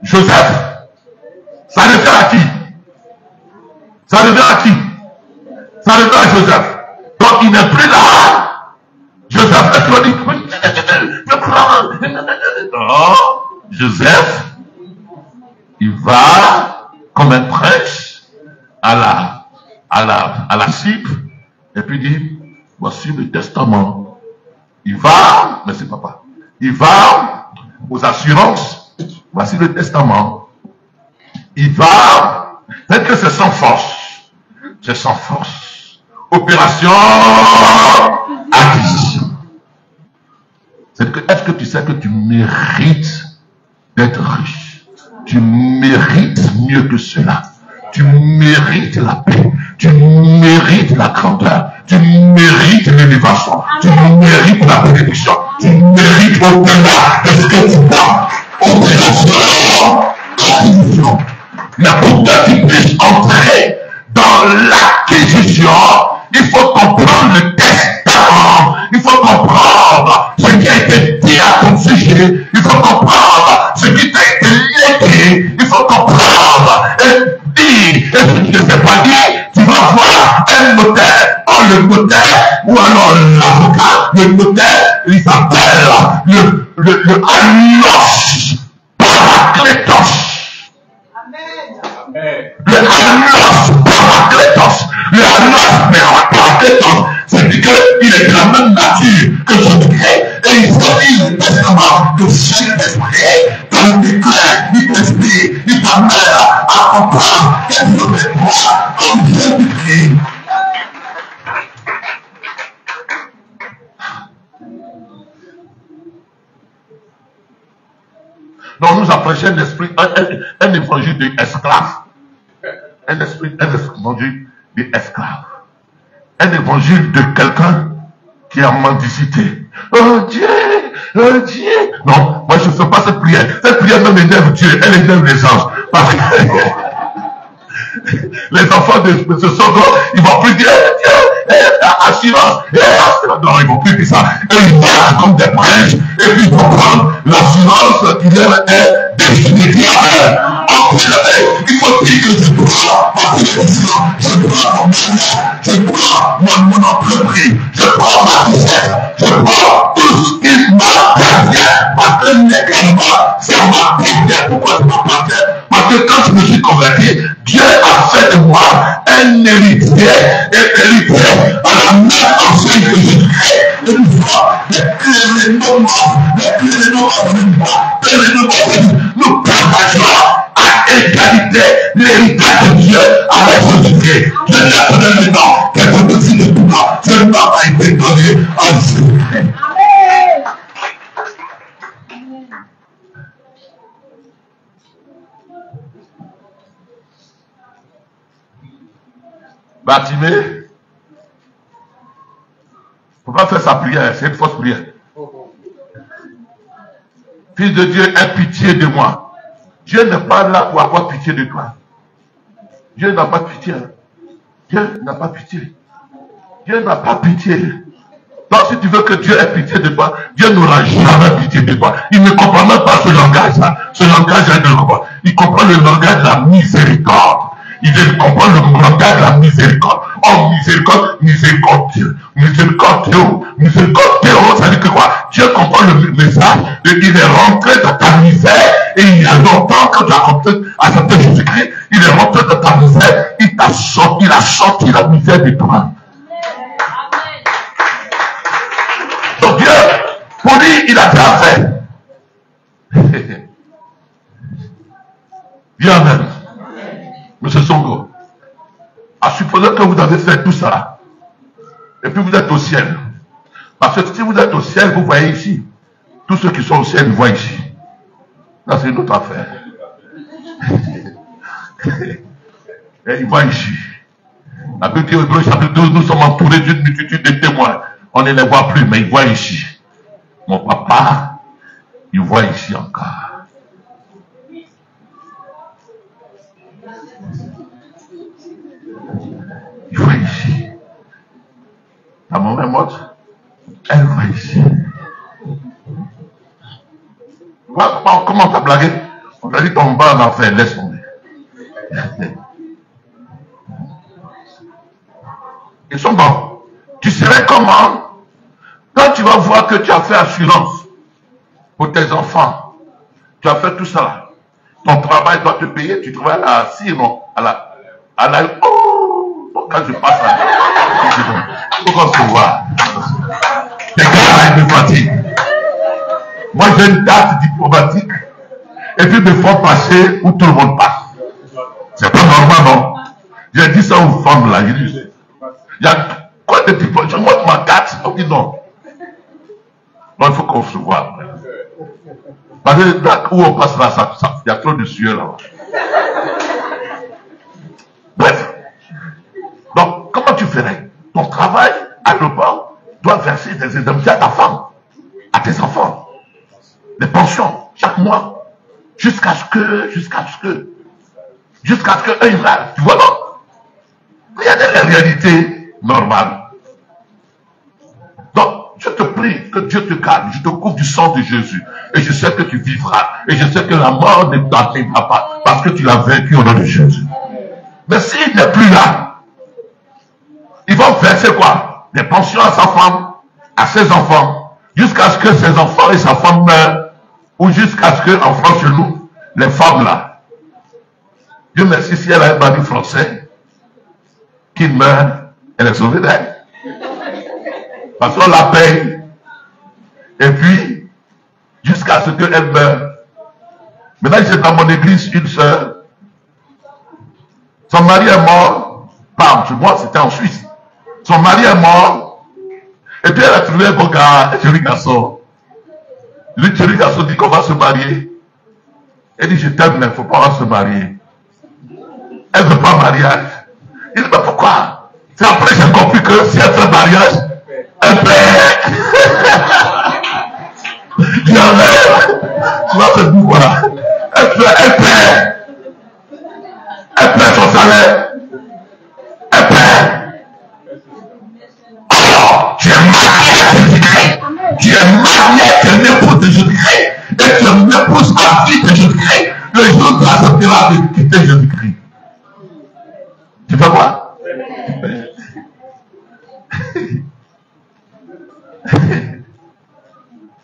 Joseph. Ça revient à qui? Ça revient à qui? Ça revient à Joseph. Donc il n'est plus là. Joseph est chronique. Joseph, il va comme un prêtre à la cible et puis dit, voici le testament. Il va, mais c'est papa. Il va aux assurances, voici le testament. Il va, peut-être que c'est sans force. C'est sans force. Opération acquisition. Est-ce que tu sais que tu mérites d'être riche? Tu mérites mieux que cela. Tu mérites la paix. Tu mérites la grandeur. Tu mérites l'élévation. Tu mérites la bénédiction. Tu mérites au-delà de ce que tu vois. Opération. Mais pour que tu puisses entrer dans l'acquisition, il faut comprendre le testament. Il faut comprendre ce qui a été dit à ton sujet. Il faut comprendre ce qui t'a été légué. Il faut comprendre et dire. Et ce qui ne s'est pas dit, tu vas voir un notaire. Oh, le notaire, ou alors l'avocat, le notaire, il s'appelle le Anos Paraclétos. Le Anos Paraclétos. Le Anos Paraclétos. C'est-à-dire qu'il est de la même nature que Jésus-Christ. Et il s'agit le testament de Saint-Esprit. Dans le cœur, ni t'esprit, ni ta mère, à comprendre qu'elle ne fait pas comme Jésus-Christ. Donc nous apprêchons un évangile d'esclave. Un évangile d'esclave. Un évangile de quelqu'un qui est en mendicité. Oh Dieu, oh Dieu. Non, moi je ne fais pas cette prière. Cette prière même énerve Dieu, elle énerve les anges. Parce que les enfants de ce second, ils vont plus dire Dieu, assurance. Non, ils vont plus dire ça. Et ils vont comme des prêches. Et puis ils vont prendre l'assurance qui leur est définitive. Il faut dire que je prends mon entreprise, je prends ma richesse, je prends tout ce qui m'appartient. Parce que légalement, ça m'appartient. Pourquoi ça m'appartient? Parce que quand je me suis converti, Dieu a fait de moi un héritier et héritier à la même enseigne que je crée. Une fois, nous partageons à égalité l'héritage de Dieu avec Jésus-Christ. Je l'ai donné le nom, quelque chose de tout nom, ce nom a été donné à Jésus-Christ. Bartimée, il ne faut pas faire sa prière, c'est une fausse prière. Fils de Dieu, aie pitié de moi. Dieu n'est pas là pour avoir pitié de toi. Dieu n'a pas pitié. Dieu n'a pas pitié. Dieu n'a pas pitié. Donc si tu veux que Dieu ait pitié de toi, Dieu n'aura jamais pitié de toi. Il ne comprend même pas ce langage-là. Ce langage-là, il ne le comprend. Il comprend le langage de la miséricorde. Il comprend le langage de la miséricorde. Oh, miséricorde, miséricordieux, miséricordieux, miséricordieux, ça dit que quoi? Dieu comprend le message, il est rentré dans ta misère, et il y a longtemps que tu as accepté Jésus-Christ, il est rentré dans ta misère, il a sorti la misère de toi. Donc Dieu, pour lui, il a déjà fait. Bien même. Monsieur Songo, à supposer que vous avez fait tout ça, et puis vous êtes au ciel. Parce que si vous êtes au ciel, vous voyez ici. Tous ceux qui sont au ciel, ils voient ici. Là, c'est une autre affaire. Et ils voient ici. La Bible dit au Hébreux chapitre 12, nous sommes entourés d'une multitude de témoins. On ne les voit plus, mais ils voient ici. Mon papa, il voit ici encore. Il voit ici. Ta maman est morte, elle voit ici. Voilà, on commence à blaguer. On a dit ton bas en enfer, laisse tomber. Ils sont bons. Tu serais comment quand tu vas voir que tu as fait assurance pour tes enfants, tu as fait tout ça. Ton travail doit te payer, tu travailles à la non, à la oh, quand je passe là, il faut qu'on se voit. Les gars, ils me fatiguent. Moi, j'ai une carte diplomatique et puis me font passer où tout le monde passe. C'est pas normal, non? J'ai dit ça aux femmes là. Il y a quoi de diplomatique? Je montre ma carte. On dit non. Non, il faut qu'on se voit. Parce que là où on passe là, il y a trop de sueur là. Bref. Donc, comment tu ferais? Ton travail, à l'aéroport, doit verser des indemnités à ta femme, à tes enfants, des pensions, chaque mois, jusqu'à ce que eux, ils râlent. Tu vois, non? Il y a des réalités normales. Donc, je te prie que Dieu te calme. Je te couvre du sang de Jésus. Et je sais que tu vivras. Et je sais que la mort ne t'atteindra pas. Parce que tu l'as vaincu au nom de Jésus. Mais s'il n'est plus là, ils vont verser quoi? Des pensions à sa femme, à ses enfants, jusqu'à ce que ses enfants et sa femme meurent. Ou jusqu'à ce que, en France, chez nous, les femmes là, Dieu merci si elle a un mari français, qu'il meurt, elle est sauvée d'elle. Parce qu'on la paye. Et puis, jusqu'à ce qu'elle meure. Maintenant, j'ai dans mon église une sœur. Son mari est mort. Bam, moi, c'était en Suisse. Son mari est mort. Et puis, elle a trouvé un beau gars, un joli garçon. Le joli garçon dit qu'on va se marier. Elle dit, je t'aime, mais il ne faut pas se marier. Elle ne veut pas mariage. Il dit, mais pourquoi? C'est après que j'ai compris que si elle fait mariage, elle paie. Il y en a, tu vas te dire, voilà. Elle paie. Elle paie son salaire. Elle paie. Alors, tu es marié à Jésus-Christ. Tu es marié, tu es né pour Jésus-Christ. Et tu es né pour la vie de Jésus-Christ. Le jour où tu accepteras de quitter Jésus-Christ. Tu fais quoi?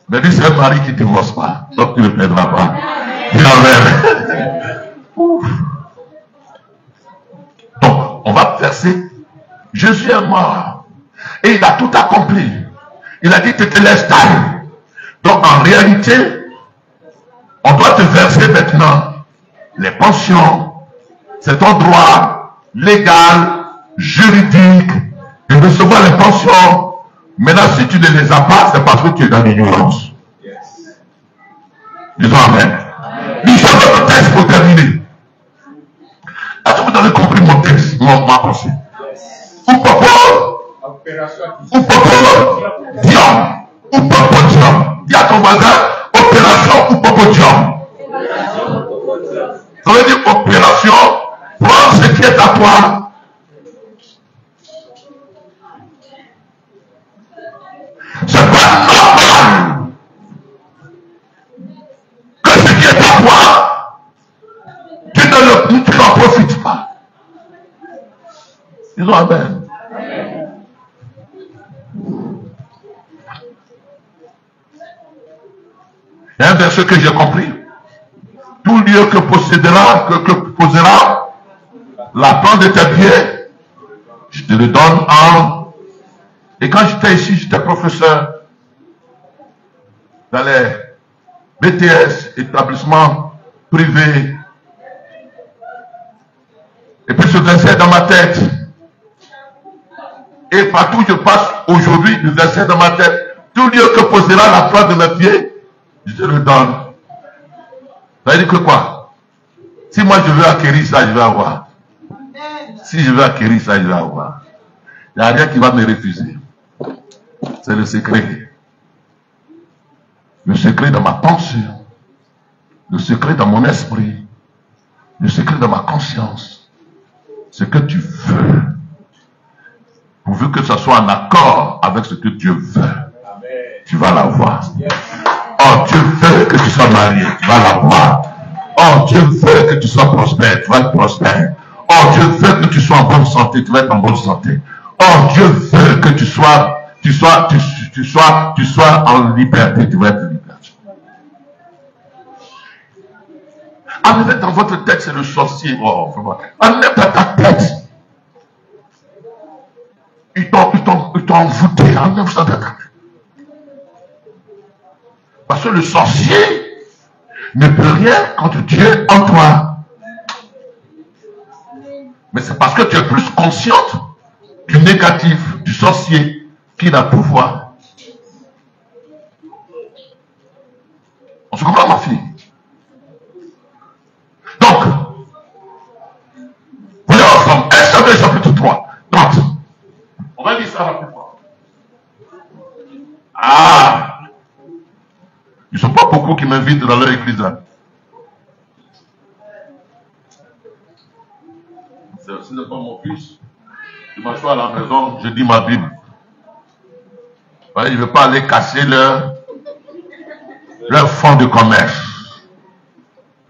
Mais lui, c'est un mari qui ne divorce pas. Donc tu ne le plaindras pas. Donc, on va verser. Jésus est mort. Et il a tout accompli. Il a dit, tu te laisses taire. Donc, en réalité, on doit te verser maintenant les pensions. C'est ton droit légal, juridique, de recevoir les pensions. Maintenant, si tu ne les as pas, c'est parce que tu es dans l'ignorance. Disons amen. Lisons notre texte pour terminer. Est-ce que vous avez compris mon texte, ma pensée? Ou papa, diam, ou papa diam. Dis à ton voisin, opération ou papa diam. Ça veut dire opération, prends ce qui est à toi. Disons Amen. Il y a un verset que j'ai compris. Tout lieu que posera la plante de tes pieds, je te le donne en... Et quand j'étais ici, j'étais professeur dans les BTS, établissements privés. Et puis ce verset est dans ma tête. Et partout où je passe aujourd'hui, le verset est dans ma tête. Tout lieu que posera la plante de mes pieds, je te le donne. Ça veut dire que quoi? Si moi je veux acquérir ça, je vais avoir. Si je veux acquérir ça, je vais avoir. Il n'y a rien qui va me refuser. C'est le secret. Le secret de ma pensée. Le secret dans mon esprit. Le secret de ma conscience. Ce que tu veux. Pourvu que ça soit en accord avec ce que Dieu veut. Tu vas l'avoir. Oh, Dieu veut que tu sois marié. Tu vas l'avoir. Oh, Dieu veut que tu sois prospère. Tu vas être prospère. Oh, Dieu veut que tu sois en bonne santé. Tu vas être en bonne santé. Oh, Dieu veut que tu sois en liberté. Tu vas être en liberté. Amenez dans votre tête, c'est le sorcier. Oh, amenez dans ta tête. Ils t'ont envoûté. Enlève ça de ta tête. Parce que le sorcier ne peut rien contre Dieu en toi. Mais c'est parce que tu es plus consciente du négatif, du sorcier, qui n'a pouvoir. On se comprend, ma fille? Donc, vous êtes ensemble. 1 Samuel chapitre 3, 30. On va lire ça rapidement. Ah! Ils ne sont pas beaucoup qui m'invitent dans leur église. Ce n'est pas mon fils. Je m'assois à la maison, je dis ma Bible. Ouais, il ne veut pas aller casser leur fonds de commerce.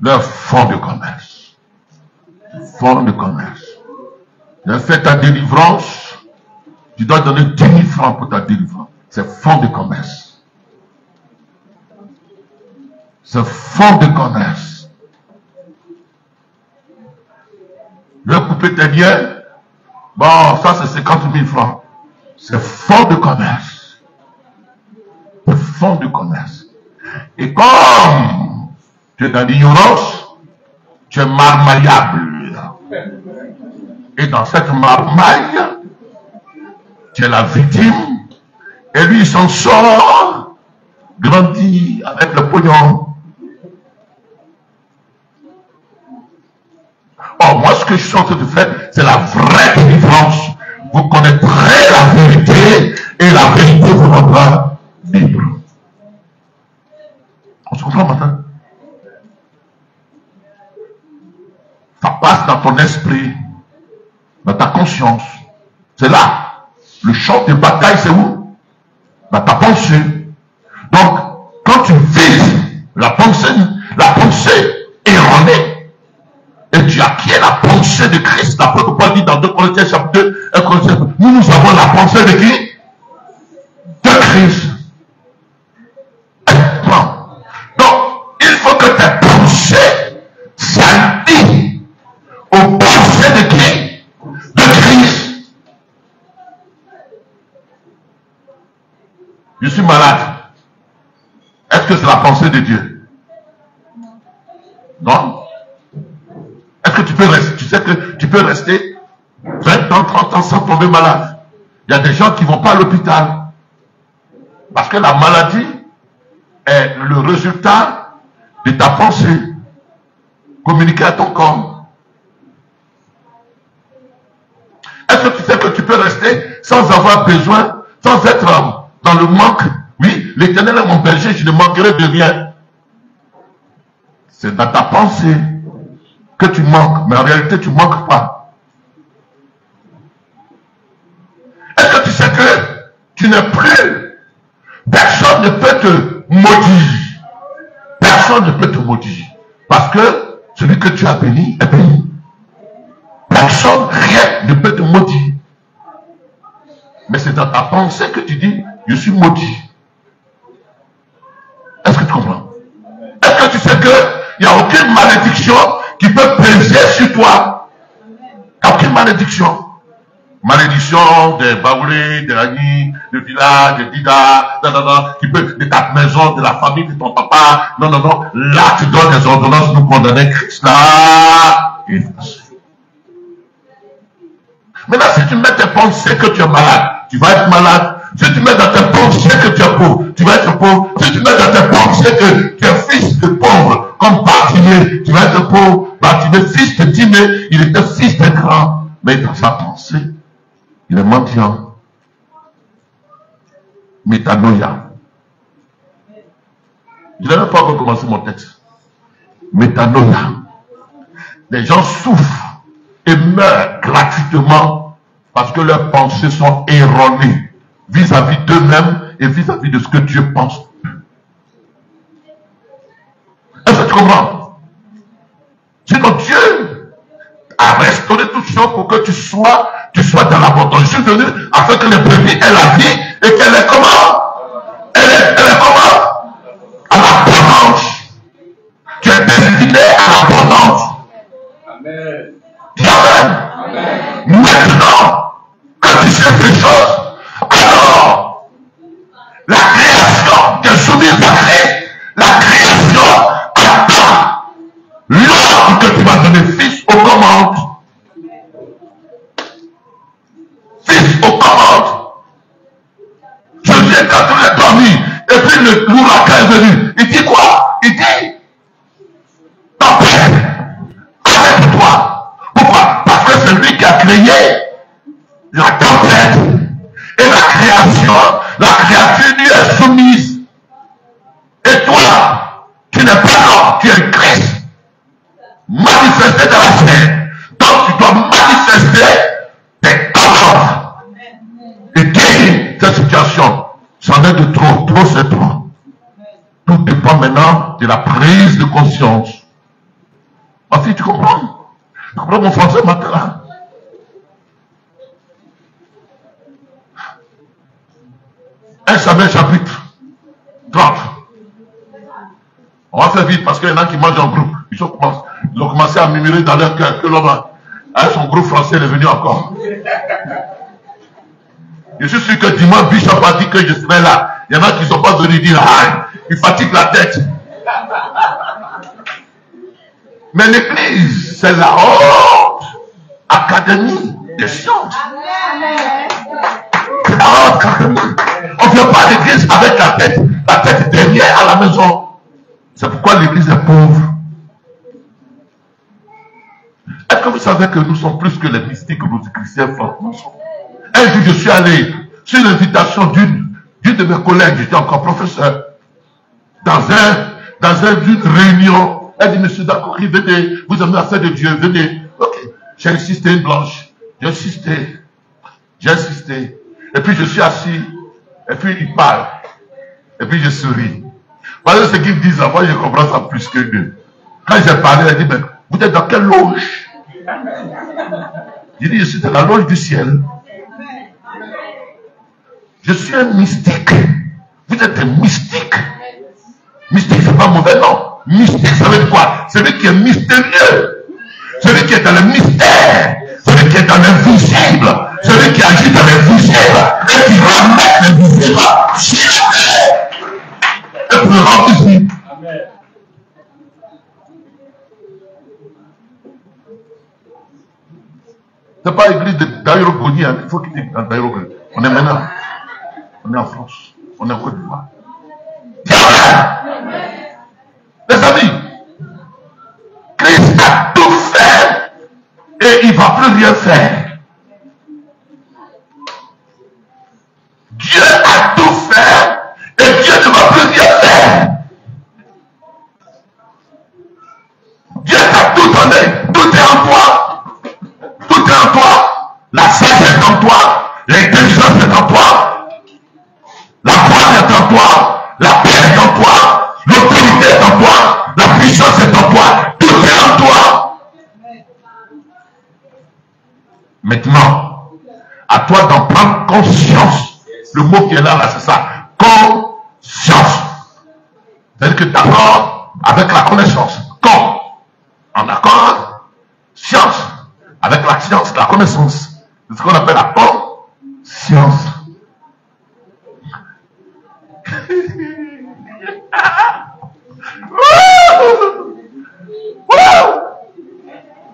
Leur fonds de commerce. Fonds de commerce. Tu as fait ta délivrance. Tu dois donner 10 000 francs pour ta délivrance. C'est fonds de commerce. Ce fonds de commerce. Je vais couper tes biens. Bon, ça c'est 50 000 francs. C'est fonds de commerce. Le fonds de commerce. Et comme tu es dans l'ignorance, tu es marmaillable. Et dans cette marmaille, tu es la victime. Et lui, il s'en sort, grandit avec le pognon. Oh, moi, ce que je suis en train de faire, c'est la vraie délivrance. Vous connaîtrez la vérité et la vérité vous rendra libre. On se comprend maintenant? Ça passe dans ton esprit, dans ta conscience. C'est là. Le champ de bataille, c'est où? Dans ta pensée. Donc, quand tu vises la pensée erronée, et tu acquiers la pensée de Christ. L'apôtre Paul dit dans 2 Corinthiens chapitre 2, nous avons la pensée de qui? De Christ. Donc, il faut que tes pensées s'allient aux pensées de qui? De Christ. Je suis malade. Est-ce que c'est la pensée de Dieu? Non. Est-ce que tu peux rester? Tu sais que tu peux rester 20 ans, 30 ans sans tomber malade. Il y a des gens qui ne vont pas à l'hôpital. Parce que la maladie est le résultat de ta pensée communiquée à ton corps. Est-ce que tu sais que tu peux rester sans avoir besoin, sans être dans le manque? Oui, l'Éternel est mon berger, je ne manquerai de rien. C'est dans ta pensée que tu manques, mais en réalité tu ne manques pas. Est-ce que tu sais que tu n'es plus? Personne ne peut te maudire. Personne ne peut te maudire. Parce que celui que tu as béni est béni. Personne, rien ne peut te maudire. Mais c'est dans ta pensée que tu dis, je suis maudit. Est-ce que tu comprends? Est-ce que tu sais qu'il n'y a aucune malédiction qui peut peser sur toi? Il n'y a aucune malédiction. Malédiction des Baoulés, de l'Ani, du village, de Dida, qui peut, de ta maison, de la famille, de ton papa. Non, non, non. Là, tu donnes des ordonnances, nous condamner Christ. Là, maintenant, si tu mets tes pensées que tu es malade, tu vas être malade. Si tu mets dans tes pensées que tu es pauvre, tu vas être pauvre. Si tu mets dans tes pensées que tu es fils de pauvre, comme Bartimée, tu vas être pauvre. Bartimée, fils de Timée, il était fils de grand. Mais dans sa pensée, il est mendiant. Métanoïa. Je n'ai même pas encore commencé mon texte. Métanoïa. Les gens souffrent et meurent gratuitement parce que leurs pensées sont erronées vis-à-vis d'eux-mêmes et vis-à-vis de ce que Dieu pense. Est-ce que tu comprends? Sinon Dieu a restauré toutes choses pour que tu sois dans l'abondance. Je suis venu afin que les brebis aient la vie et qu'elle est comment? Elle est comment? À l'abondance. Tu es destiné à l'abondance. Amen. Amen. Maintenant que tu sais ces choses, alors la création qui est soumise à Christ, la création attend l'ordre que tu vas donner fils aux commandes. Fils aux commandes. Je viens quand on est dormi, et puis l'ouragan est venu. Il dit quoi? Il dit tempête, arrête-toi. Pourquoi? Parce que c'est lui qui a créé la tempête. Et la créature lui est soumise. Et toi, tu n'es pas là, tu es Christ. Manifesté dans la chair. Donc tu dois manifester tes corps. Et guérir cette situation. C'en est de trop, trop c'est trop. Tout dépend maintenant de la prise de conscience. Ma fille, tu comprends? Tu comprends mon français maintenant? 1 Samuel chapitre 30. On va faire vite parce qu'il y en a qui mangent en groupe. Ils ont commencé à murmurer dans leur cœur que l'homme a son groupe français est venu encore. Je suis sûr que dimanche, Bishop a dit que je serai là. Il y en a qui ne sont pas venus dire ah, il fatigue la tête. Mais l'église, c'est la haute académie des sciences. C'est la haute académie. On ne vient pas à l'église avec la tête derrière à la maison. C'est pourquoi l'église est pauvre. Est-ce que vous savez que nous sommes plus que les mystiques que nous chrétiens franchement? Un jour, je suis allé sur l'invitation d'une de mes collègues, j'étais encore professeur, dans une réunion. Elle dit, monsieur Dakori, venez, vous aimez l'affaire de Dieu, venez. Ok, j'ai insisté, une blanche. J'ai insisté. Et puis je suis assis, et puis il parle. Et puis je souris. Parce que ce qu'ils disent, moi je comprends ça plus que eux. Quand j'ai parlé, elle dit, mais vous êtes dans quelle loge? J'ai dit, je suis dans la loge du ciel. Je suis un mystique. Vous êtes un mystique. Mystique, c'est pas mauvais, non. Mystique, ça veut dire quoi? Celui qui est mystérieux. Celui qui est dans le mystère. Celui qui est dans l'invisible. Celui qui agit dans l'invisible. Et qui ramène l'invisible. Et pour le rendre ici. C'est pas l'église de Daïro-Goni, hein. Il faut qu'il dise dans Daïro-Goni. On est maintenant. On est en France. On est en Côte d'Ivoire. Les amis, Christ a tout fait et il ne va plus rien faire. Dieu a tout fait et Dieu ne va plus rien faire. Dieu t'a tout donné. Tout est en toi. Tout est en toi. La sagesse est en toi. L'intelligence est en toi. La foi est en toi. La paix est en toi. L'autorité est en toi. La puissance est en toi. Tout est en toi. Maintenant, À toi d'en prendre conscience. Le mot qui est là, c'est ça. Conscience. C'est-à-dire que d'accord avec la connaissance. En accord, science. Avec la science, la connaissance. C'est ce qu'on appelle la conscience.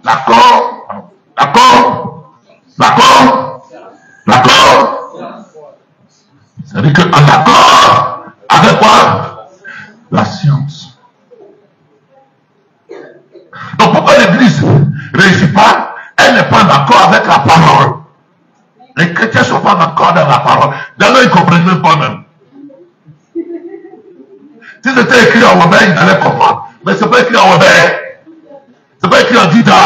D'accord. C'est-à-dire qu'en accord avec quoi? La science. Donc pourquoi l'Église ne réussit pas? Elle n'est pas d'accord avec la parole. Les chrétiens ne sont pas d'accord avec la parole. D'ailleurs, ils ne comprennent même pas même. Si c'était écrit en Webber, ils allaient comprendre. Mais ce n'est pas écrit en Webber. Ce n'est pas écrit en Dida.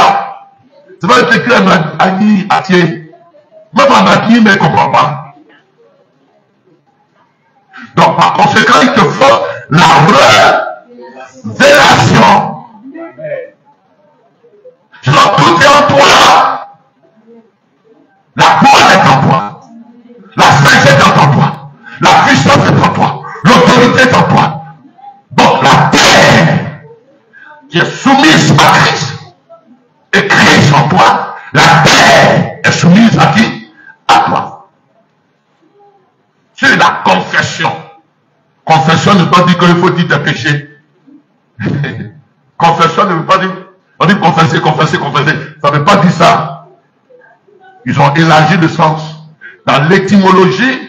Ce n'est pas écrit en Agni, Atier. Même en Agni, mais ils ne comprennent pas. Donc, par conséquent, il te faut la révélation. Genre, tout est en toi. La parole est en toi. La sagesse est en toi. La puissance est en toi. L'autorité est en toi. Donc, la terre qui est soumise à Christ et Christ en toi, la terre est soumise à qui? À toi. C'est la confession. Confession ne veut pas dire qu'il faut dire tes péchés. Confession ne veut pas dire. On dit confesser. Ça ne veut pas dire ça. Ils ont élargi le sens. Dans l'étymologie,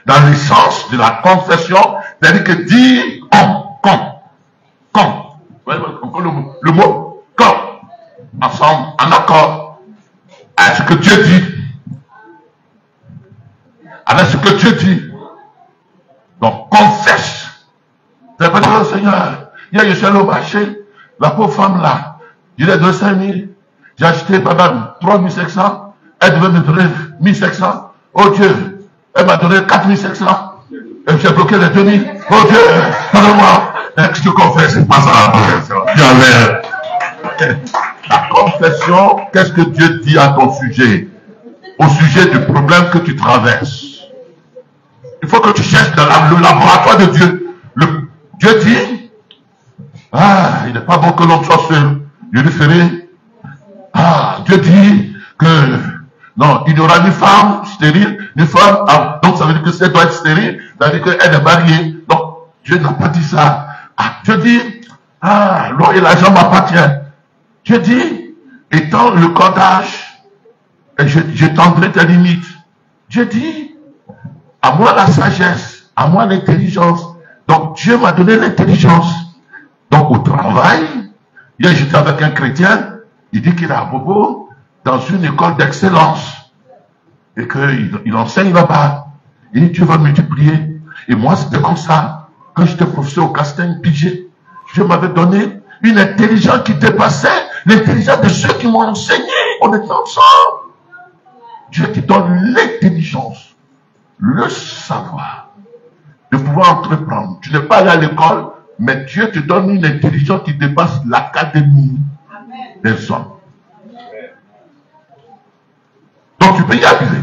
dans le sens de la confession, c'est-à-dire que dire le mot quand, ensemble, en accord avec ce que Dieu dit. Avec ce que Dieu dit. Donc, confesse. C'est pas dire, Seigneur, hier je suis allé au marché, la pauvre femme là, je lui ai donné 5 000, j'ai acheté pendant 3 500, elle devait me donner 1 700. Oh Dieu, elle m'a donné 4 500, et j'ai bloqué les 2 000. Oh Dieu, pardonne-moi. Est-ce que tu confesses? C'est pas ça la confession. La confession, qu'est-ce que Dieu dit à ton sujet? Au sujet du problème que tu traverses. Il faut que tu cherches dans le laboratoire de Dieu. Dieu dit, il n'est pas bon que l'homme soit seul. Je lui ferai. Dieu dit que non, il n'y aura ni femme stérile, ni femme. Donc ça veut dire que ça doit être stérile. Ça veut dire qu'elle est mariée. Donc Dieu n'a pas dit ça. Dieu dit, l'or et l'argent m'appartiennent. Dieu dit, étant le cordage, j'étendrai tes limites. Dieu dit, à moi la sagesse, à moi l'intelligence. Donc Dieu m'a donné l'intelligence. Donc au travail, hier j'étais avec un chrétien, il dit qu'il est à Bobo dans une école d'excellence et qu'il enseigne là-bas. Il dit Dieu va multiplier. Et moi c'était comme ça. Quand j'étais professeur au Castagne Pigé, Dieu m'avait donné une intelligence qui dépassait l'intelligence de ceux qui m'ont enseigné. On était ensemble. Dieu te donne l'intelligence, le savoir, de pouvoir entreprendre. Tu n'es pas allé à l'école, mais Dieu te donne une intelligence qui dépasse l'académie des hommes. Donc tu peux y arriver.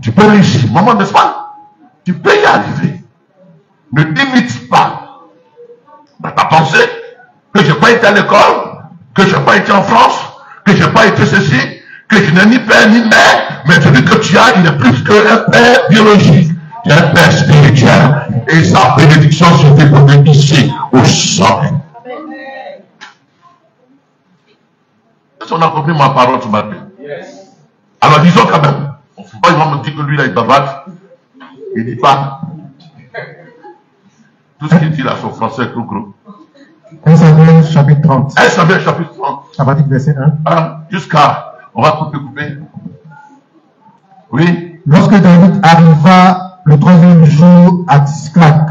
Tu peux réussir. Maman, n'est-ce pas? Tu peux y arriver. Ne t'imite pas dans ta pensée que je n'ai pas été à l'école, que je n'ai pas été en France, que je n'ai pas été ceci, que je n'ai ni père ni mère, mais celui que tu as, il n'est plus qu'un père biologique, il est un père spirituel. Et sa bénédiction se développe ici, au sommet. Est-ce qu'on a compris ma parole ce matin? Alors disons quand même, on ne faut pas me dire que lui là il bavarde, il ne dit pas. Tout ce qu'il dit là, son français est trop gros. 1 Samuel chapitre 30. 1 Samuel chapitre 30. À partir du verset 1. Jusqu'à. On va couper. Oui. Lorsque David arriva le 3e jour à Tisclac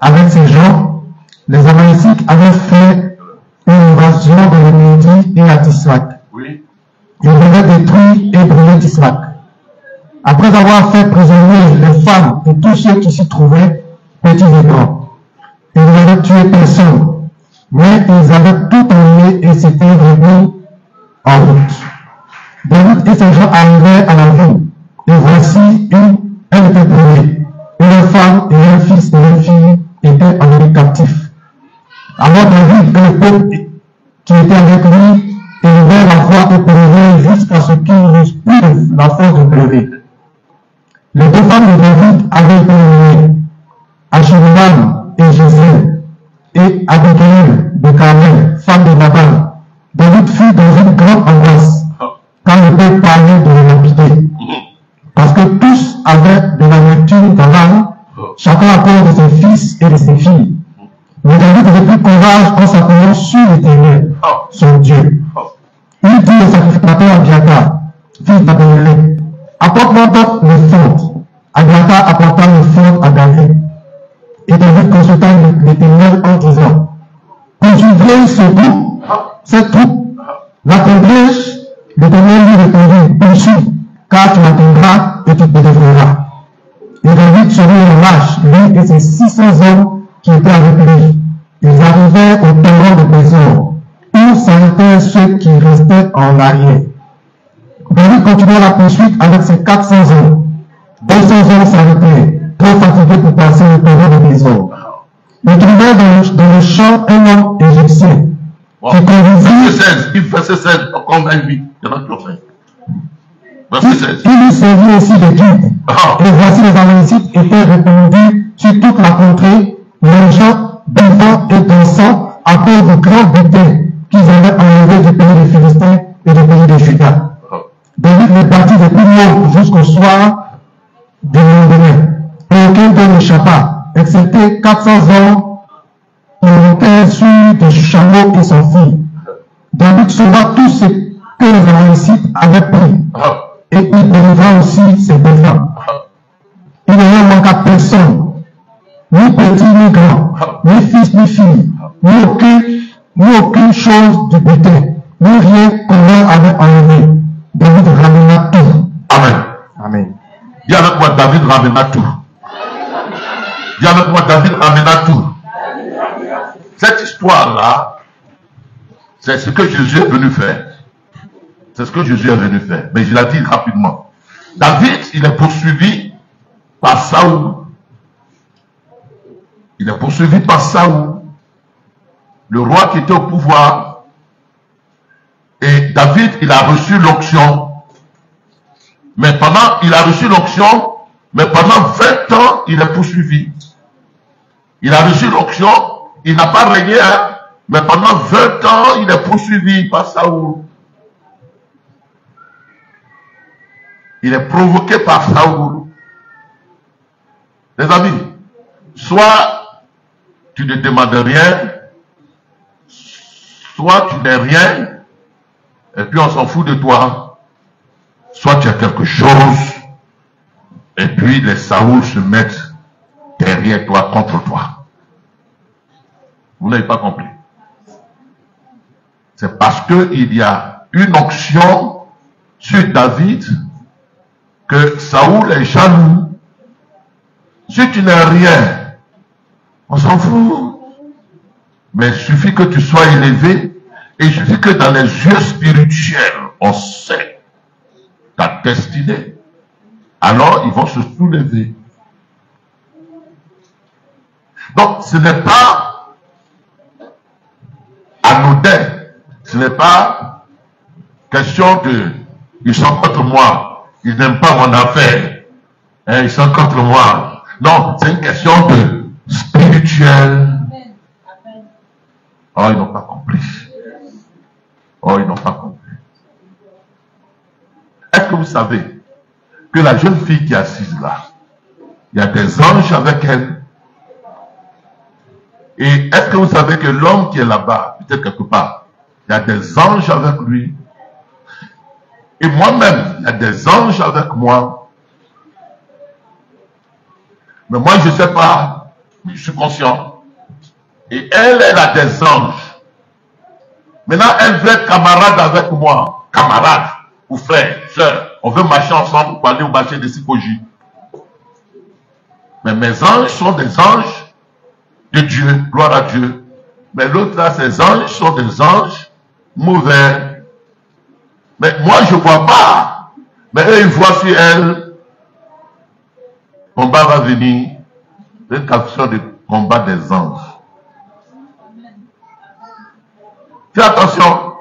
avec ses gens, les Amalécites avaient fait une invasion de le midi et à Tisclac. Oui. Ils avaient détruit et brûlé Tisclac. Après avoir fait prisonnier les femmes et tous ceux qui s'y trouvaient, petits et grands. Ils n'avaient tué personne, mais ils avaient tout emmené et s'étaient remis en route. David et ses gens arrivèrent à la ville, et voici elle était brûlée. Une femme et un fils et une fille étaient emmenés captifs. Alors David et le peuple qui était avec lui élevèrent la voix et pleurèrent jusqu'à ce qu'ils n'eussent plus la force de pleurer. Les deux femmes de David avaient été nommées Achimam et Jézéel, et Abigail de Carmel, femme de Nabal. David fut dans une grande angoisse quand le peuple parlait de le lapider, parce que tous avaient de la nature dans l'âme, chacun à cause de ses fils et de ses filles. Mais David avait pris courage en s'appuyant sur l'Éternel, son Dieu. Il dit au sacrificateur Abiathar, fils d'Abimelech, apporte-moi donc l'éphod. Abiathar apporta l'éphod à David. Et David consulta l'Éternel en disant, poursuivez ce groupe, cette troupe, l'accomplisse. L'Éternel lui répondit, poursuis, car tu l'atteindras et tu te délivreras. Et David se mit en marche, lui et ses 600 hommes qui étaient avec lui. Ils arrivèrent au torrent de Bésor, où s'arrêtaient ceux qui restaient en arrière. David continua la poursuite avec ses 400 hommes. 200 hommes s'arrêtaient, trop fatigués pour passer le torrent de Bésor. Ils trouvèrent dans le champ un homme égyptien qui conduisit. Verset 16, encore 28. Il y en a toujours 5. Verset 16. Il lui servit aussi de guide. Et voici les Amalécites étaient répandus sur toute la contrée, mangeant, buvant et dansant à cause du grand butin qu'ils avaient enlevé du pays des Philistins et du pays de Juda. David les battit depuis l'aube jusqu'au soir du lendemain. Et aucun d'eux n'échappa, excepté 400 hommes qui montaient sur des chameaux et s'enfuirent. David sauva tout ce que les Amalécites avaient pris. Et il délivra aussi ses défunts. Il ne manqua personne, ni petit ni grand, ni fils ni fille, ni aucune chose du butin, ni rien qu'on leur avait enlevé. David ramena tout. Amen. Amen. Dis avec moi, David ramena tout. Dis avec moi, David ramena tout. Cette histoire-là, c'est ce que Jésus est venu faire. C'est ce que Jésus est venu faire. Mais je l'ai dit rapidement. David, il est poursuivi par Saoul. Il est poursuivi par Saoul, le roi qui était au pouvoir. Et David, il a reçu l'onction. Mais pendant, il a reçu l'onction, mais pendant 20 ans, il est poursuivi. Il a reçu l'onction, il n'a pas régné, hein, mais pendant 20 ans, il est poursuivi par Saoul. Il est provoqué par Saoul. Les amis, soit tu ne demandes rien, soit tu n'es rien, et puis on s'en fout de toi, soit tu as quelque chose, et puis les Saoul se mettent derrière toi, contre toi. Vous n'avez pas compris. C'est parce qu'il y a une onction sur David que Saoul est jaloux. Si tu n'es rien, on s'en fout. Mais il suffit que tu sois élevé, et il suffit que dans les yeux spirituels, on sait ta destinée. Alors, ils vont se soulever. Donc, ce n'est pas anodin. Ce n'est pas question de ils sont contre moi, ils n'aiment pas mon affaire, hein, ils sont contre moi. Non, c'est une question de spirituel. Oh, ils n'ont pas compris. Oh, ils n'ont pas compris. Est-ce que vous savez que la jeune fille qui est assise là, il y a des anges avec elle? Et est-ce que vous savez que l'homme qui est là-bas, peut-être quelque part, il y a des anges avec lui? Et moi-même, il y a des anges avec moi. Mais moi, je ne sais pas, je suis conscient. Et elle a des anges. Maintenant, elle veut être camarade avec moi. Camarade, ou frère, soeur. On veut marcher ensemble pour aller au marché de Sikoji. Mais mes anges sont des anges de Dieu, gloire à Dieu. Mais l'autre là, ces anges sont des anges mauvais. Mais moi, je ne vois pas. Mais eux, ils voient sur elle. Combat va venir. C'est une question de combat des anges. Fais attention.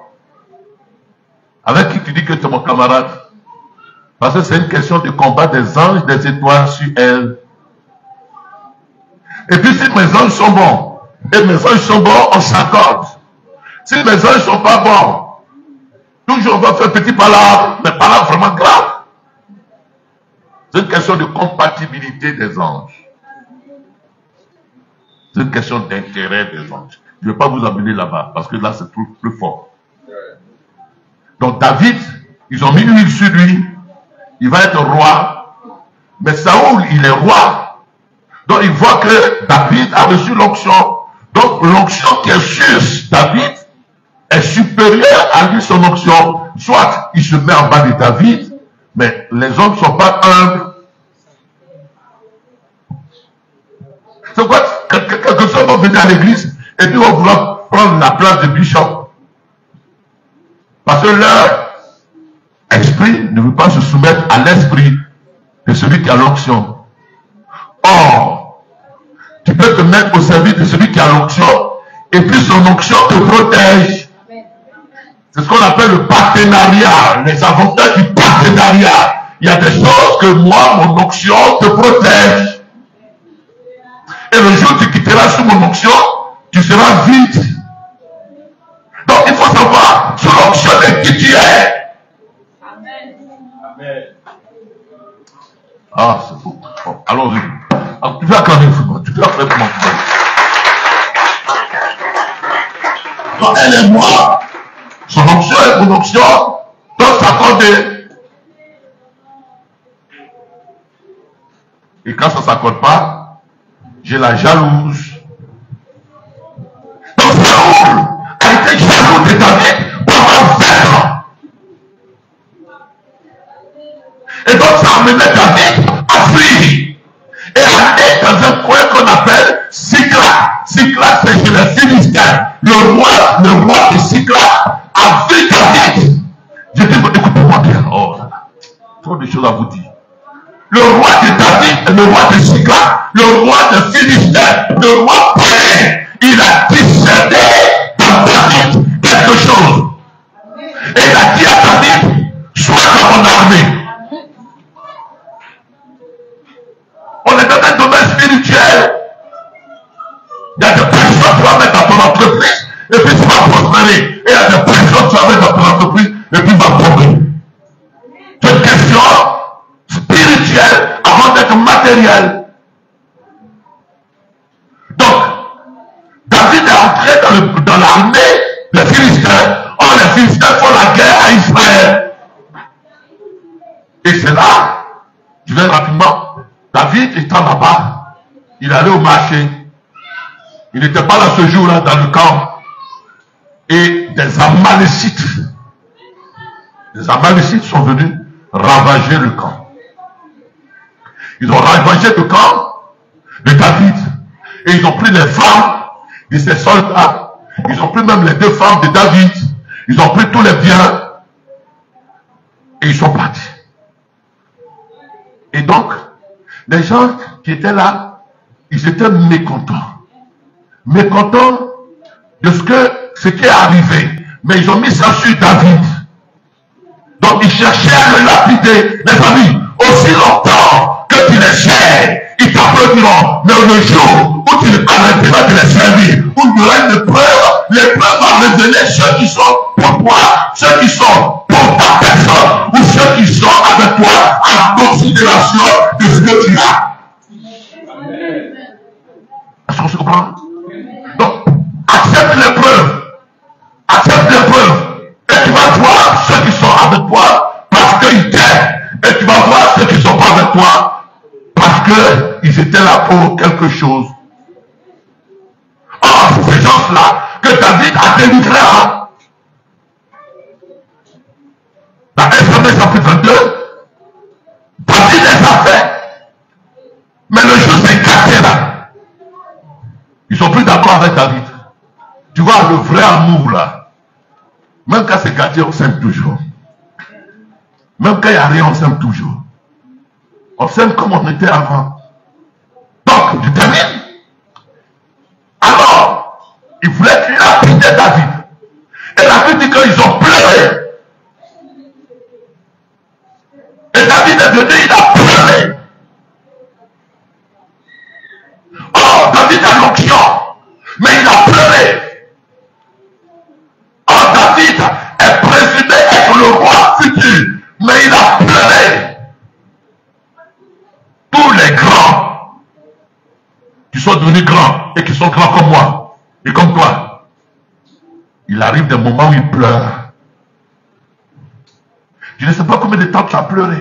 Avec qui tu dis que tu es mon camarade. Parce que c'est une question de combat des anges, des étoiles sur elle. Et puis si mes anges sont bons, et mes anges sont bons, on s'accorde. Si mes anges ne sont pas bons, toujours on va faire petit palabre, mais palabre vraiment grave. C'est une question de compatibilité des anges. C'est une question d'intérêt des anges. Je ne vais pas vous amener là-bas, parce que là c'est plus fort. Donc David, ils ont mis l'huile sur lui, il va être roi, mais Saoul, il est roi. Donc il voit que David a reçu l'onction. Donc l'onction qui est sur David est supérieure à lui son onction. Soit il se met en bas de David, mais les hommes ne sont pas humbles. C'est quoi? Quelques hommes vont venir à l'église et puis vont vouloir prendre la place de bishop. Parce que leur esprit ne veut pas se soumettre à l'esprit de celui qui a l'onction. Or, tu peux te mettre au service de celui qui a l'onction et puis son onction te protège. C'est ce qu'on appelle le partenariat, les avantages du partenariat. Il y a des choses que moi, mon onction te protège. Et le jour où tu quitteras sous mon onction, tu seras vide. Donc il faut savoir sous l'onction de qui tu es. Amen. Ah, c'est beau. Bon, allons-y. Alors, tu vas acclamer pour moi. Tu vas acclamer pour moi. Donc elle est moi. Son onction est mon onction. Donc s'accorder. Et quand ça ne s'accorde pas, j'ai la jalouse. Donc Saoul a été jaloux de David pendant 20 ans. Et donc ça a amené David à fuir. Et à aller dans un coin qu'on appelle Siklag. Siklag, c'est chez les Philistins. Le roi de Siklag a vu David. Je dis, écoutez-moi bien. Oh là là. Trop de choses à vous dire. Le roi de David, le roi de Siklag, le roi de Philistins, le roi père, il a discerné dans David quelque chose. Et il a dit à David, sois dans mon armée. On est dans un domaine spirituel. Il y a des personnes qui vont mettre dans ton entreprise et puis tu vas prospérer. Et il y a des personnes qui vont mettre dans ton entreprise et puis tu vas tomber. C'est une question spirituelle avant d'être matérielle. Donc, David est entré dans l'armée des Philistins. Or, les Philistins font la guerre à Israël. Et c'est là, je vais rapidement. David étant là-bas, il allait au marché. Il n'était pas là ce jour-là dans le camp. Et des Amalécites sont venus ravager le camp. Ils ont ravagé le camp de David. Et ils ont pris les femmes de ses soldats. Ils ont pris même les 2 femmes de David. Ils ont pris tous les biens. Et ils sont partis. Et donc, les gens qui étaient là, ils étaient mécontents. Mécontents de ce qui est arrivé. Mais ils ont mis ça sur David. Donc ils cherchaient à le lapider. Les amis, aussi longtemps que tu les cherches, ils t'applaudiront. Mais le jour où tu arrêteras de les servir, où il y aura une preuve, les preuves vont révéler ceux qui sont pour toi, ceux qui sont pour ta personne, ou ceux qui sont avec toi en considération de ce que tu as. Est-ce qu'on se comprend? Donc, accepte l'épreuve. Accepte l'épreuve. Et tu vas voir ceux qui sont avec toi parce qu'ils t'aiment. Et tu vas voir ceux qui ne sont pas avec toi parce qu'ils étaient là pour quelque chose. Or, c'est ces gens-là que David a délivré. Dans 1 Samuel chapitre 2, David les a fait. Mais le jour s'est cassé là. Ils sont plus d'accord avec David. Tu vois le vrai amour là. Même quand c'est gâté, on s'aime toujours. Même quand il n'y a rien, on s'aime toujours. On s'aime comme on était avant. Donc, tu termines. Alors, il voulait qu'il lapide David. Et la Bible dit qu'ils ont pleuré. Et David est venu, il a pleuré. Oh, David a l'onction, mais il a pleuré. Oh, David est présumé être le roi futur, mais il a pleuré. Tous les grands qui sont devenus grands et qui sont grands comme moi et comme toi, il arrive des moments où ils pleurent. Je ne sais pas combien de temps tu as pleuré.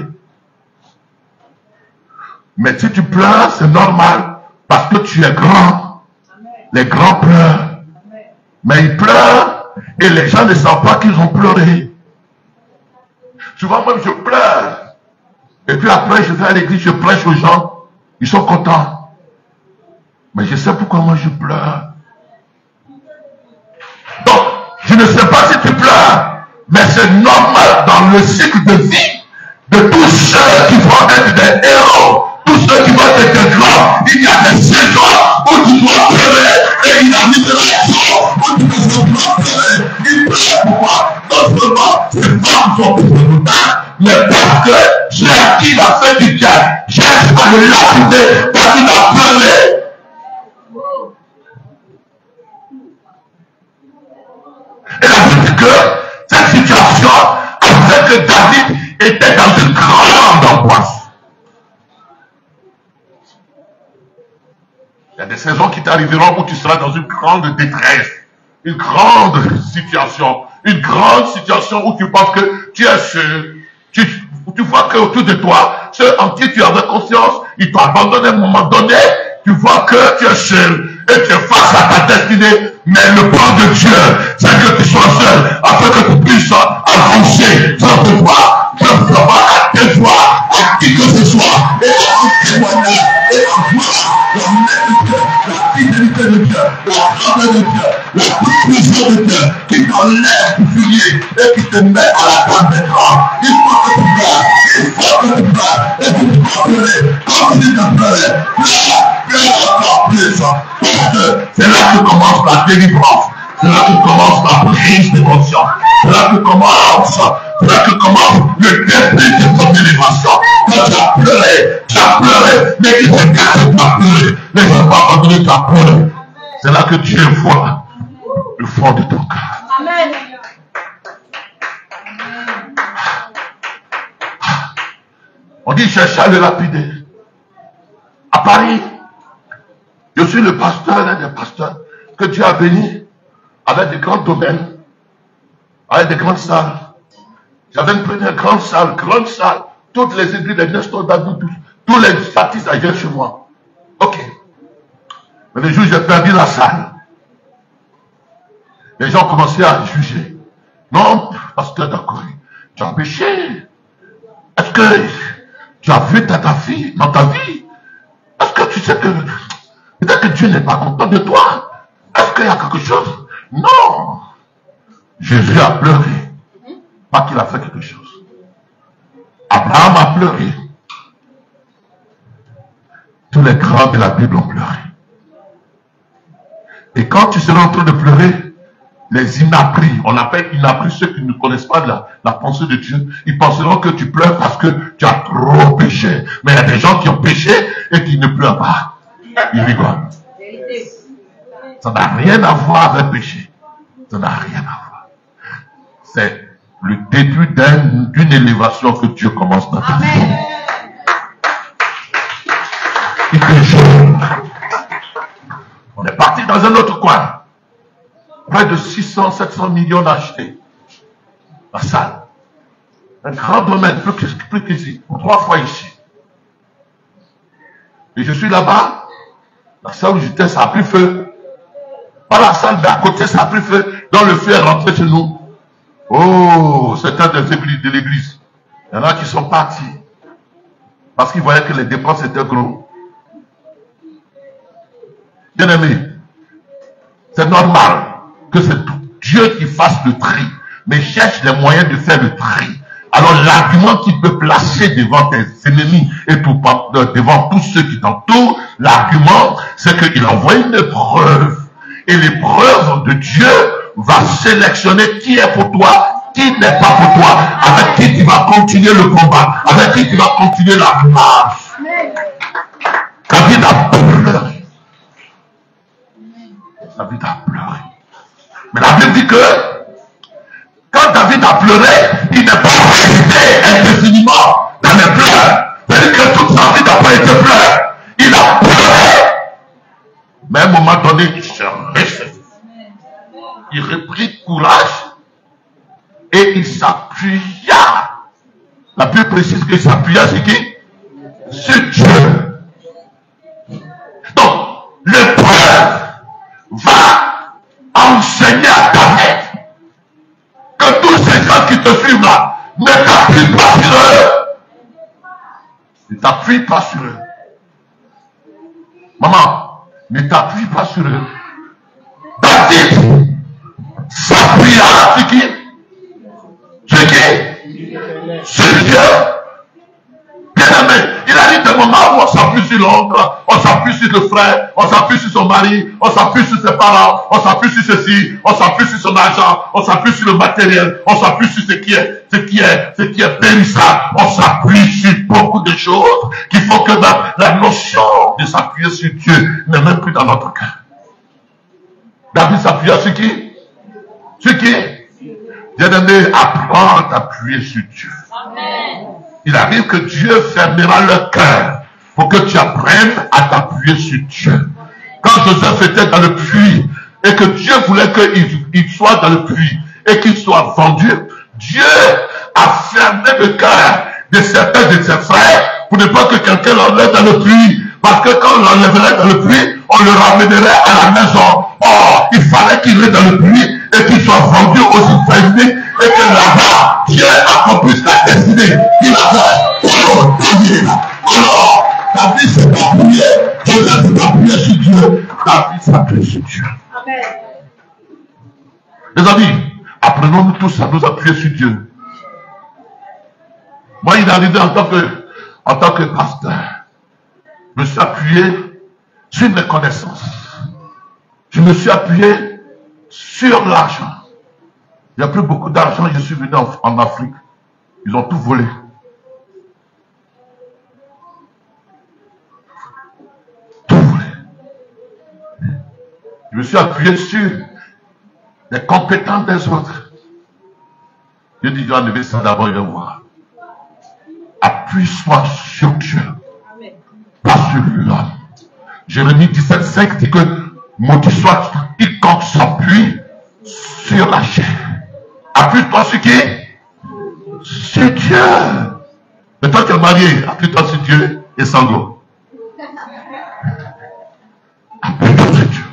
Mais si tu pleures, c'est normal parce que tu es grand. Les grands pleurent. Mais ils pleurent et les gens ne savent pas qu'ils ont pleuré. Souvent même je pleure. Et puis après je vais à l'église, je prêche aux gens. Ils sont contents. Mais je sais pourquoi moi je pleure. Donc, je ne sais pas si tu pleures, mais c'est normal dans le cycle de vie de tous ceux qui vont être des héros, tous ceux qui vont être des grands. Il y a des saisons où tu dois pleurer et il arrive des saisons où tu dois pleurer. Il pleure pourquoi? Non seulement ces femmes sont redoutables, mais parce que j'ai acquis la fin du diable. Cherche à le lapider parce qu'il a pleuré. Et la Bible dit que cette situation a fait que David était dans une grande angoisse. Il y a des saisons qui t'arriveront où tu seras dans une grande détresse, une grande situation où tu penses que tu es seul. Tu vois qu'autour de toi, ceux en qui tu avais confiance, ils t'ont abandonné à un moment donné. Tu vois que tu es seul et tu es face à ta destinée. Mais le plan de Dieu, c'est que tu sois seul afin que tu puisses avancer sans devoir, à tes voix, à qui que ce soit, et en témoignage, et en gloire, la fidélité de Dieu, la grandeur de Dieu, la puissance de Dieu, qui t'enlève du filier et qui te met à la table des grands. Il faut que tu pleures, il faut que tu pleures, et que tu dois pleurer, continue de pleurer, pleure encore plus, parce que c'est là que commence la délivrance, c'est là que commence la prise de conscience, c'est là que commence le début de ton délivrance. Quand tu as pleuré, mais tu regardes, tu as pleuré, mais tu n'as pas abandonné, tu as pleuré. C'est là que Dieu voit le fond de ton cœur. Amen. On dit chercher à le lapider. À Paris, je suis le pasteur, l'un des pasteurs que Dieu a béni avec des grands domaines, avec des grandes salles. J'avais une première grande salle. Toutes les églises de Nestor David, tous les artistes viennent chez moi. Ok. Mais le jour où j'ai perdu la salle, les gens ont commencé à juger. Non, pasteur d'accord, tu as péché. Est-ce que tu as vu ta fille dans ta vie? Est-ce que tu sais que peut-être que Dieu n'est pas content de toi? Est-ce qu'il y a quelque chose? Non. Jésus a pleuré. Pas qu'il a fait quelque chose. Abraham a pleuré. Tous les grands de la Bible ont pleuré. Et quand tu seras en train de pleurer, les inappris, on appelle inappris ceux qui ne connaissent pas la pensée de Dieu, ils penseront que tu pleures parce que tu as trop péché. Mais il y a des gens qui ont péché et qui ne pleurent pas. Ils rigolent. Ça n'a rien à voir avec le péché. Ça n'a rien à voir. C'est le début d'une élévation que Dieu commence dans ta vie. On est parti dans un autre coin. Près de 600, 700 millions d'achetés. La salle. Un grand domaine, plus qu'ici. 3 fois ici. Et je suis là-bas. La salle où j'étais, ça a pris feu. Pas la salle, mais à côté, ça a pris feu. Donc le feu est rentré chez nous. Oh, c'était des églises de l'église. Il y en a qui sont partis. Parce qu'ils voyaient que les dépenses étaient gros. Bien aimé, c'est normal que c'est Dieu qui fasse le tri, mais cherche les moyens de faire le tri Alors l'argument qu'il peut placer devant tes ennemis et devant tous ceux qui t'entourent, l'argument, c'est qu'il envoie une épreuve. Et l'épreuve de Dieu va sélectionner qui est pour toi, qui n'est pas pour toi, avec qui tu vas continuer le combat, avec qui tu vas continuer la marche. David a pleuré. David a pleuré. Mais la Bible dit que quand David a pleuré, il n'est pas resté indéfiniment dans les pleurs. C'est-à-dire que toute sa vie n'a pas été pleurs. Il a pleuré. Mais à un moment donné, il se réveille. Il reprit courage et il s'appuya. La Bible précise qu'il s'appuya sur qui? Sur Dieu. Donc, l'épreuve va enseigner à David que tous ces gens qui te suivent là, ne t'appuient pas sur eux. Ne t'appuie pas sur eux. Maman, ne t'appuie pas sur eux. David s'appuya sur qui? Sur qui? Sur Dieu. Bien aimé, il a dit des moments où on s'appuie sur l'oncle, on s'appuie sur le frère, on s'appuie sur son mari, on s'appuie sur ses parents, on s'appuie sur ceci, on s'appuie sur son argent, on s'appuie sur le matériel, on s'appuie sur ce qui est périssable, on s'appuie sur beaucoup de choses qui font que la notion de s'appuyer sur Dieu n'est même plus dans notre cœur. David s'appuya sur qui? Sur qui? Bien-aimé, apprends à t'appuyer sur Dieu. Amen. Il arrive que Dieu fermera le cœur pour que tu apprennes à t'appuyer sur Dieu. Quand Joseph était dans le puits et que Dieu voulait qu'il soit dans le puits et qu'il soit vendu, Dieu a fermé le cœur de certains de ses frères pour ne pas que quelqu'un l'enlève dans le puits. Parce que quand on l'enlèverait dans le puits, on le ramènerait à la maison. Or, il fallait qu'il reste dans le puits et qu'il soit vendu aux Israélites et que là-bas, Dieu accomplisse la destinée qu'il avait. Alors, David s'est appuyé, Joseph s'est appuyé sur Dieu, David s'est appuyé sur Dieu. Amen. Les amis, apprenons-nous tous à nous appuyer sur Dieu. Moi, il est arrivé en tant que pasteur, je me suis appuyé sur mes connaissances. Je me suis appuyé sur l'argent. Il n'y a plus beaucoup d'argent, je suis venu en Afrique. Ils ont tout volé. Tout volé. Je me suis appuyé sur les compétences des autres. Je dis, je vais enlever ça d'abord, je vais voir. Appuie-toi sur Dieu. Pas sur l'homme. Jérémie 17,5 dit que maudit soit quiconque s'appuie sur la chair. Appuie-toi sur qui? Sur Dieu. Mais toi qui es marié, appuie-toi sur Dieu et sanglot. Appuie-toi sur Dieu.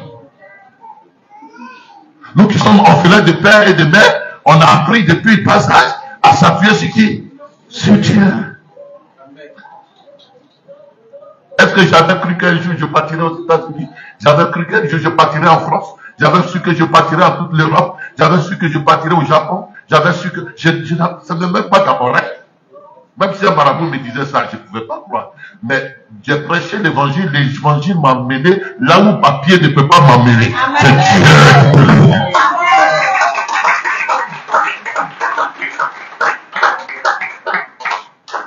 Nous qui sommes orphelins de père et de mère, on a appris depuis le passage à s'appuyer sur qui? Sur Dieu. Est-ce que j'avais cru qu'un jour je partirais aux États-Unis? J'avais cru qu'un jour je partirais en France? J'avais su que je partirais en toute l'Europe? J'avais su que je partirais au Japon? J'avais su que... ça ne même pas dans mon rêve. Même si un marabout me disait ça, je ne pouvais pas croire. Mais j'ai prêché l'évangile m'a mené là où ma pied ne peut pas m'emmener. C'est Dieu.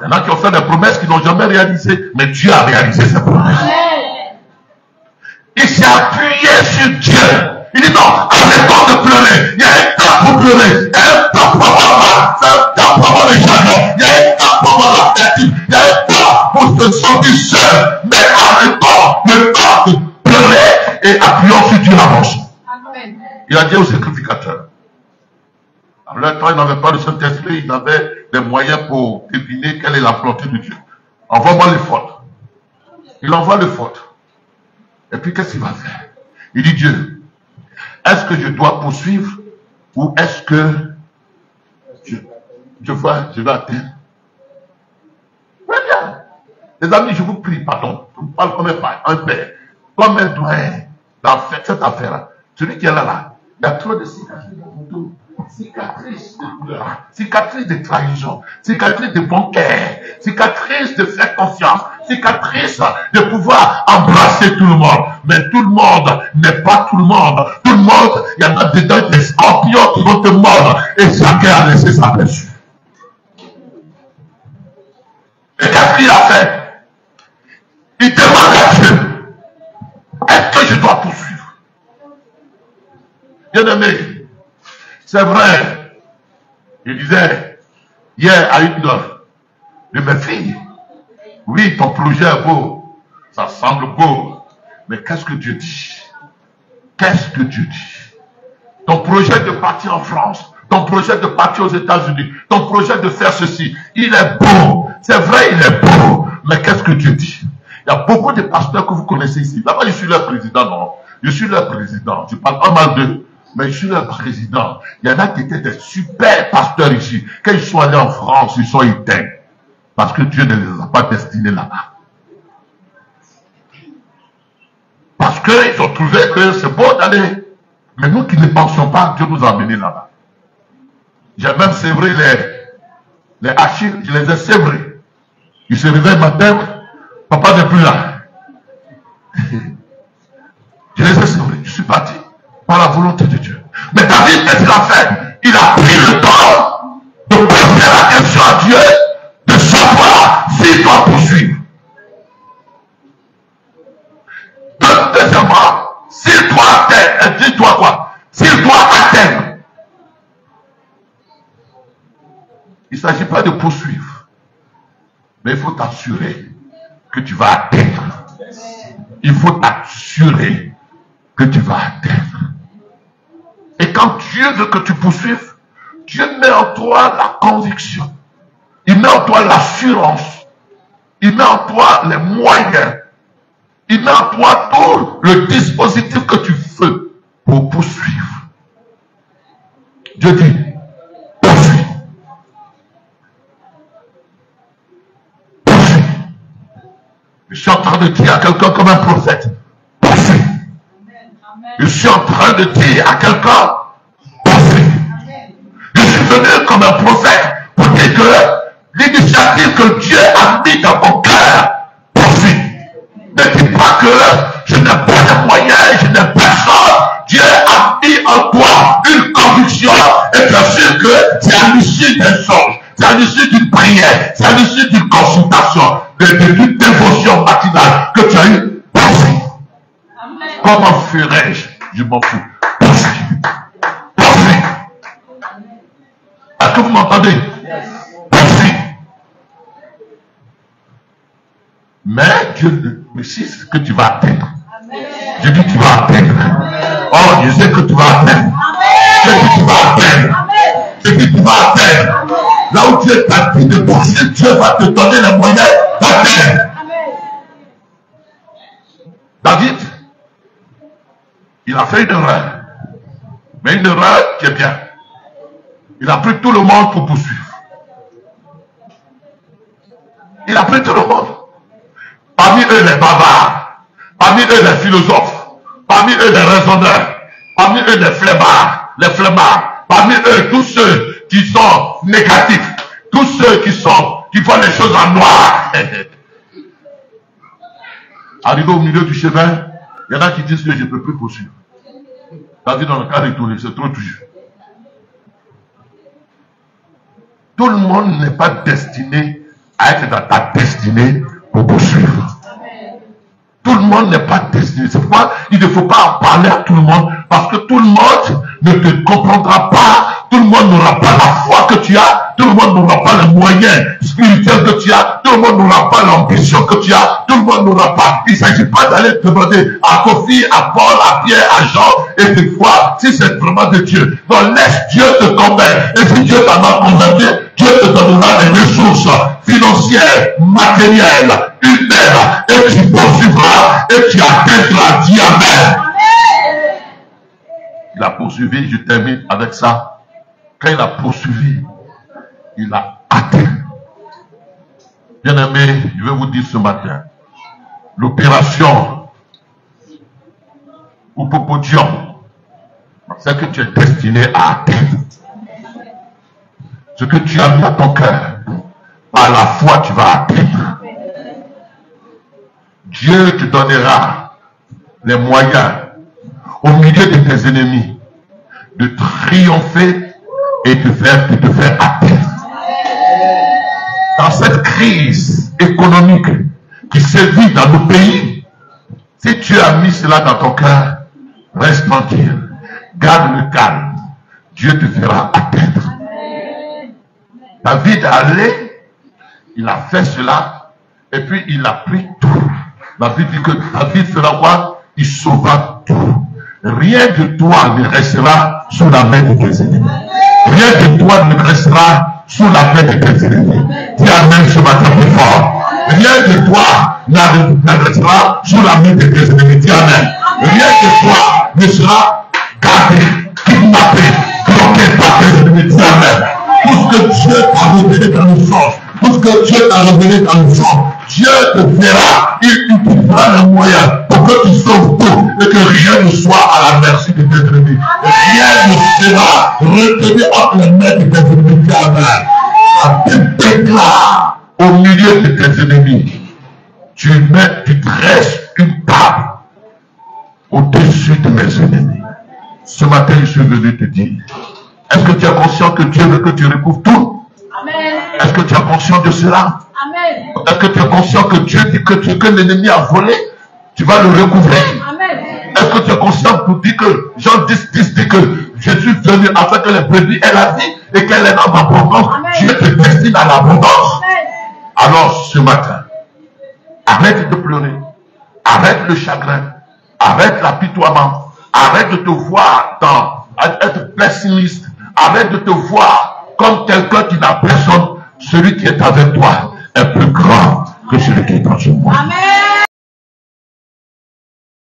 Il y en a qui ont fait des promesses qu'ils n'ont jamais réalisées, mais Dieu a réalisé ces promesses. Il s'est appuyé sur Dieu. Il dit non, arrêtons de pleurer. Il y a un temps pour pleurer. Il y a un temps pour avoir mal. Il y a un temps pour avoir le chagrin. Il y a un temps pour avoir la tête. Il y a un temps pour se sentir seul. Mais arrêtons le temps de pleurer et appuyons sur Dieu avançons. Il a dit au sacrificateur. En leur temps, il n'avait pas de Saint-Esprit, il avait des moyens pour deviner quelle est la volonté de Dieu. Envoie-moi les fautes. Il envoie les fautes. Et puis qu'est-ce qu'il va faire? Il dit, Dieu, est-ce que je dois poursuivre ou est-ce que je vais atteindre? Très bien. Les amis, je vous prie, pardon. Je vous parle comme un père, comme un doyen dans cette affaire-là. Celui qui est là, il y a trop de signes dans mon dos. cicatrices de douleur, cicatrices de trahison, cicatrices de bon cœur, cicatrices de faire confiance, cicatrices de pouvoir embrasser tout le monde. Mais tout le monde n'est pas tout le monde. Tout le monde, il y en a dedans des scorpions qui vont te mordre et chacun a laissé sa blessure. Et qu'est-ce qu'il a fait? Il demande à Dieu, est-ce que je dois poursuivre? Bien aimé, c'est vrai. Il disait hier à une de mes filles, oui, ton projet est beau, ça semble beau, mais qu'est-ce que Dieu dit? Qu'est-ce que Dieu dit? Ton projet de partir en France, ton projet de partir aux États-Unis, ton projet de faire ceci, il est beau. C'est vrai, il est beau, mais qu'est-ce que Dieu dit? Il y a beaucoup de pasteurs que vous connaissez ici. Là-bas, je suis leur président, non? Je suis leur président. Je parle pas mal d'eux, mais je suis leur président. Il y en a qui étaient des super pasteurs ici. Quand ils sont allés en France, ils sont éteints. Parce que Dieu ne les a pas destinés là-bas. Parce qu'ils ont trouvé que c'est beau d'aller. Mais nous qui ne pensions pas, Dieu nous a amenés là-bas. J'ai même sévré les Achilles, je les ai sévrés. Ils se réveillent matin, papa n'est plus là. Je les ai sévrés, je suis parti par la volonté de Dieu. Mais David, qu'est-ce qu'il a fait? Il a pris le temps de poser la question à Dieu, de savoir s'il doit poursuivre. Deuxièmement, s'il doit atteindre, dis-toi quoi? S'il doit atteindre, il ne s'agit pas de poursuivre, mais il faut t'assurer que tu vas atteindre. Il faut t'assurer que tu vas atteindre. Et quand Dieu veut que tu poursuives, Dieu met en toi la conviction. Il met en toi l'assurance. Il met en toi les moyens. Il met en toi tout le dispositif que tu veux pour poursuivre. Dieu dit, poursuis. Poursuis. Je suis en train de dire à quelqu'un comme un prophète, poursuis. Je suis en train de dire à quelqu'un, poursuis. Je suis venu comme un prophète pour dire que l'initiative que Dieu a mis dans mon cœur, poursuis. Ne dis pas que je n'ai pas de moyens, je n'ai personne. Dieu a mis en toi une conviction et bien sûr que c'est à l'issue d'un songe, c'est à l'issue d'une prière, c'est à l'issue d'une consultation, d'une dévotion matinale que tu as eu. Poursuis. Comment ferais-je? Je m'en fous. Poursuis. Poursuis. Est-ce que vous m'entendez? Poursuis. Mais Dieu, mais c'est ce que tu vas atteindre. Je dis tu vas atteindre. Oh, je sais que tu vas atteindre. Je dis tu vas atteindre. Je dis tu vas atteindre. Là où Dieu t'a dit de poursuivre, Dieu va te donner les moyens d'atteindre. David, il a fait une erreur. Mais une erreur qui est bien. Il a pris tout le monde pour poursuivre. Il a pris tout le monde. Parmi eux les bavards, parmi eux les philosophes, parmi eux les raisonneurs, parmi eux les flemmards, parmi eux tous ceux qui sont négatifs, tous ceux qui voient les choses en noir. Arrivé au milieu du chemin, il y en a qui disent que je ne peux plus poursuivre. David dans le cas retourné, c'est trop dur. Tout le monde n'est pas destiné à être dans ta destinée pour poursuivre. Tout le monde n'est pas destiné. C'est pourquoi il ne faut pas en parler à tout le monde, parce que tout le monde ne te comprendra pas, tout le monde n'aura pas la foi que tu as, tout le monde n'aura pas les moyens spirituels que tu as, tout le monde n'aura pas l'ambition que tu as, tout le monde n'aura pas. Il ne s'agit pas d'aller te demander à Kofi, à Paul, à Pierre, à Jean, et de voir si c'est vraiment de Dieu. Donc laisse Dieu te convaincre. Et si Dieu t'en a convaincu, Dieu te donnera les ressources financières, matérielles, humaines, et tu poursuivras et tu atteindras. Dis Amen. Il a poursuivi, je termine avec ça. Quand il a poursuivi, il a atteint. Bien aimé, je vais vous dire ce matin, l'opération Upopodium, c'est que tu es destiné à atteindre. Ce que tu as mis à ton cœur, par la foi, tu vas atteindre. Dieu te donnera les moyens, au milieu de tes ennemis, de triompher et de te faire atteindre. Dans cette crise économique qui sévit dans nos pays, si tu as mis cela dans ton cœur, reste tranquille, garde le calme, Dieu te fera atteindre. David est allé, il a fait cela, et puis il a pris tout. La Bible dit que David fera quoi? Il sauva tout. Rien de toi ne restera sous la main de tes ennemis. Rien de toi ne restera sous la main de tes ennemis. Dis amen ce matin plus fort. Rien de toi ne restera sous la main de tes ennemis. Dis amen. Rien de toi ne sera gardé, kidnappé, bloqué par tes ennemis. Dis amen. Tout ce que Dieu t'a révélé dans le sens, tout ce que Dieu t'a révélé dans le sens, Dieu te verra, il utilisera les moyens pour que tu sauves tout et que rien ne soit à la merci de tes ennemis. Rien ne sera retenu entre les mains de tes ennemis. Amen. La Bible déclare au milieu de tes ennemis, tu dresses une table au-dessus de mes ennemis. Ce matin, je suis venu te dire, est-ce que tu es conscient que Dieu veut que tu recouvres tout? Amen. Est-ce que tu es conscient de cela? Amen. Est-ce que tu es conscient que Dieu dit que ce que l'ennemi a volé, tu vas le recouvrer? Amen. Est-ce que tu es conscient pour dire que Jean 10 dit que je suis venu afin que les brebis aient la vie et qu'elle est dans l'abondance? Dieu te destine à l'abondance. Alors ce matin, arrête de pleurer, arrête le chagrin, arrête l'apitoiement, arrête de te voir être pessimiste, arrête de te voir comme quelqu'un qui n'a personne. Celui qui est avec toi est plus grand que celui qui est dans ce monde. Amen.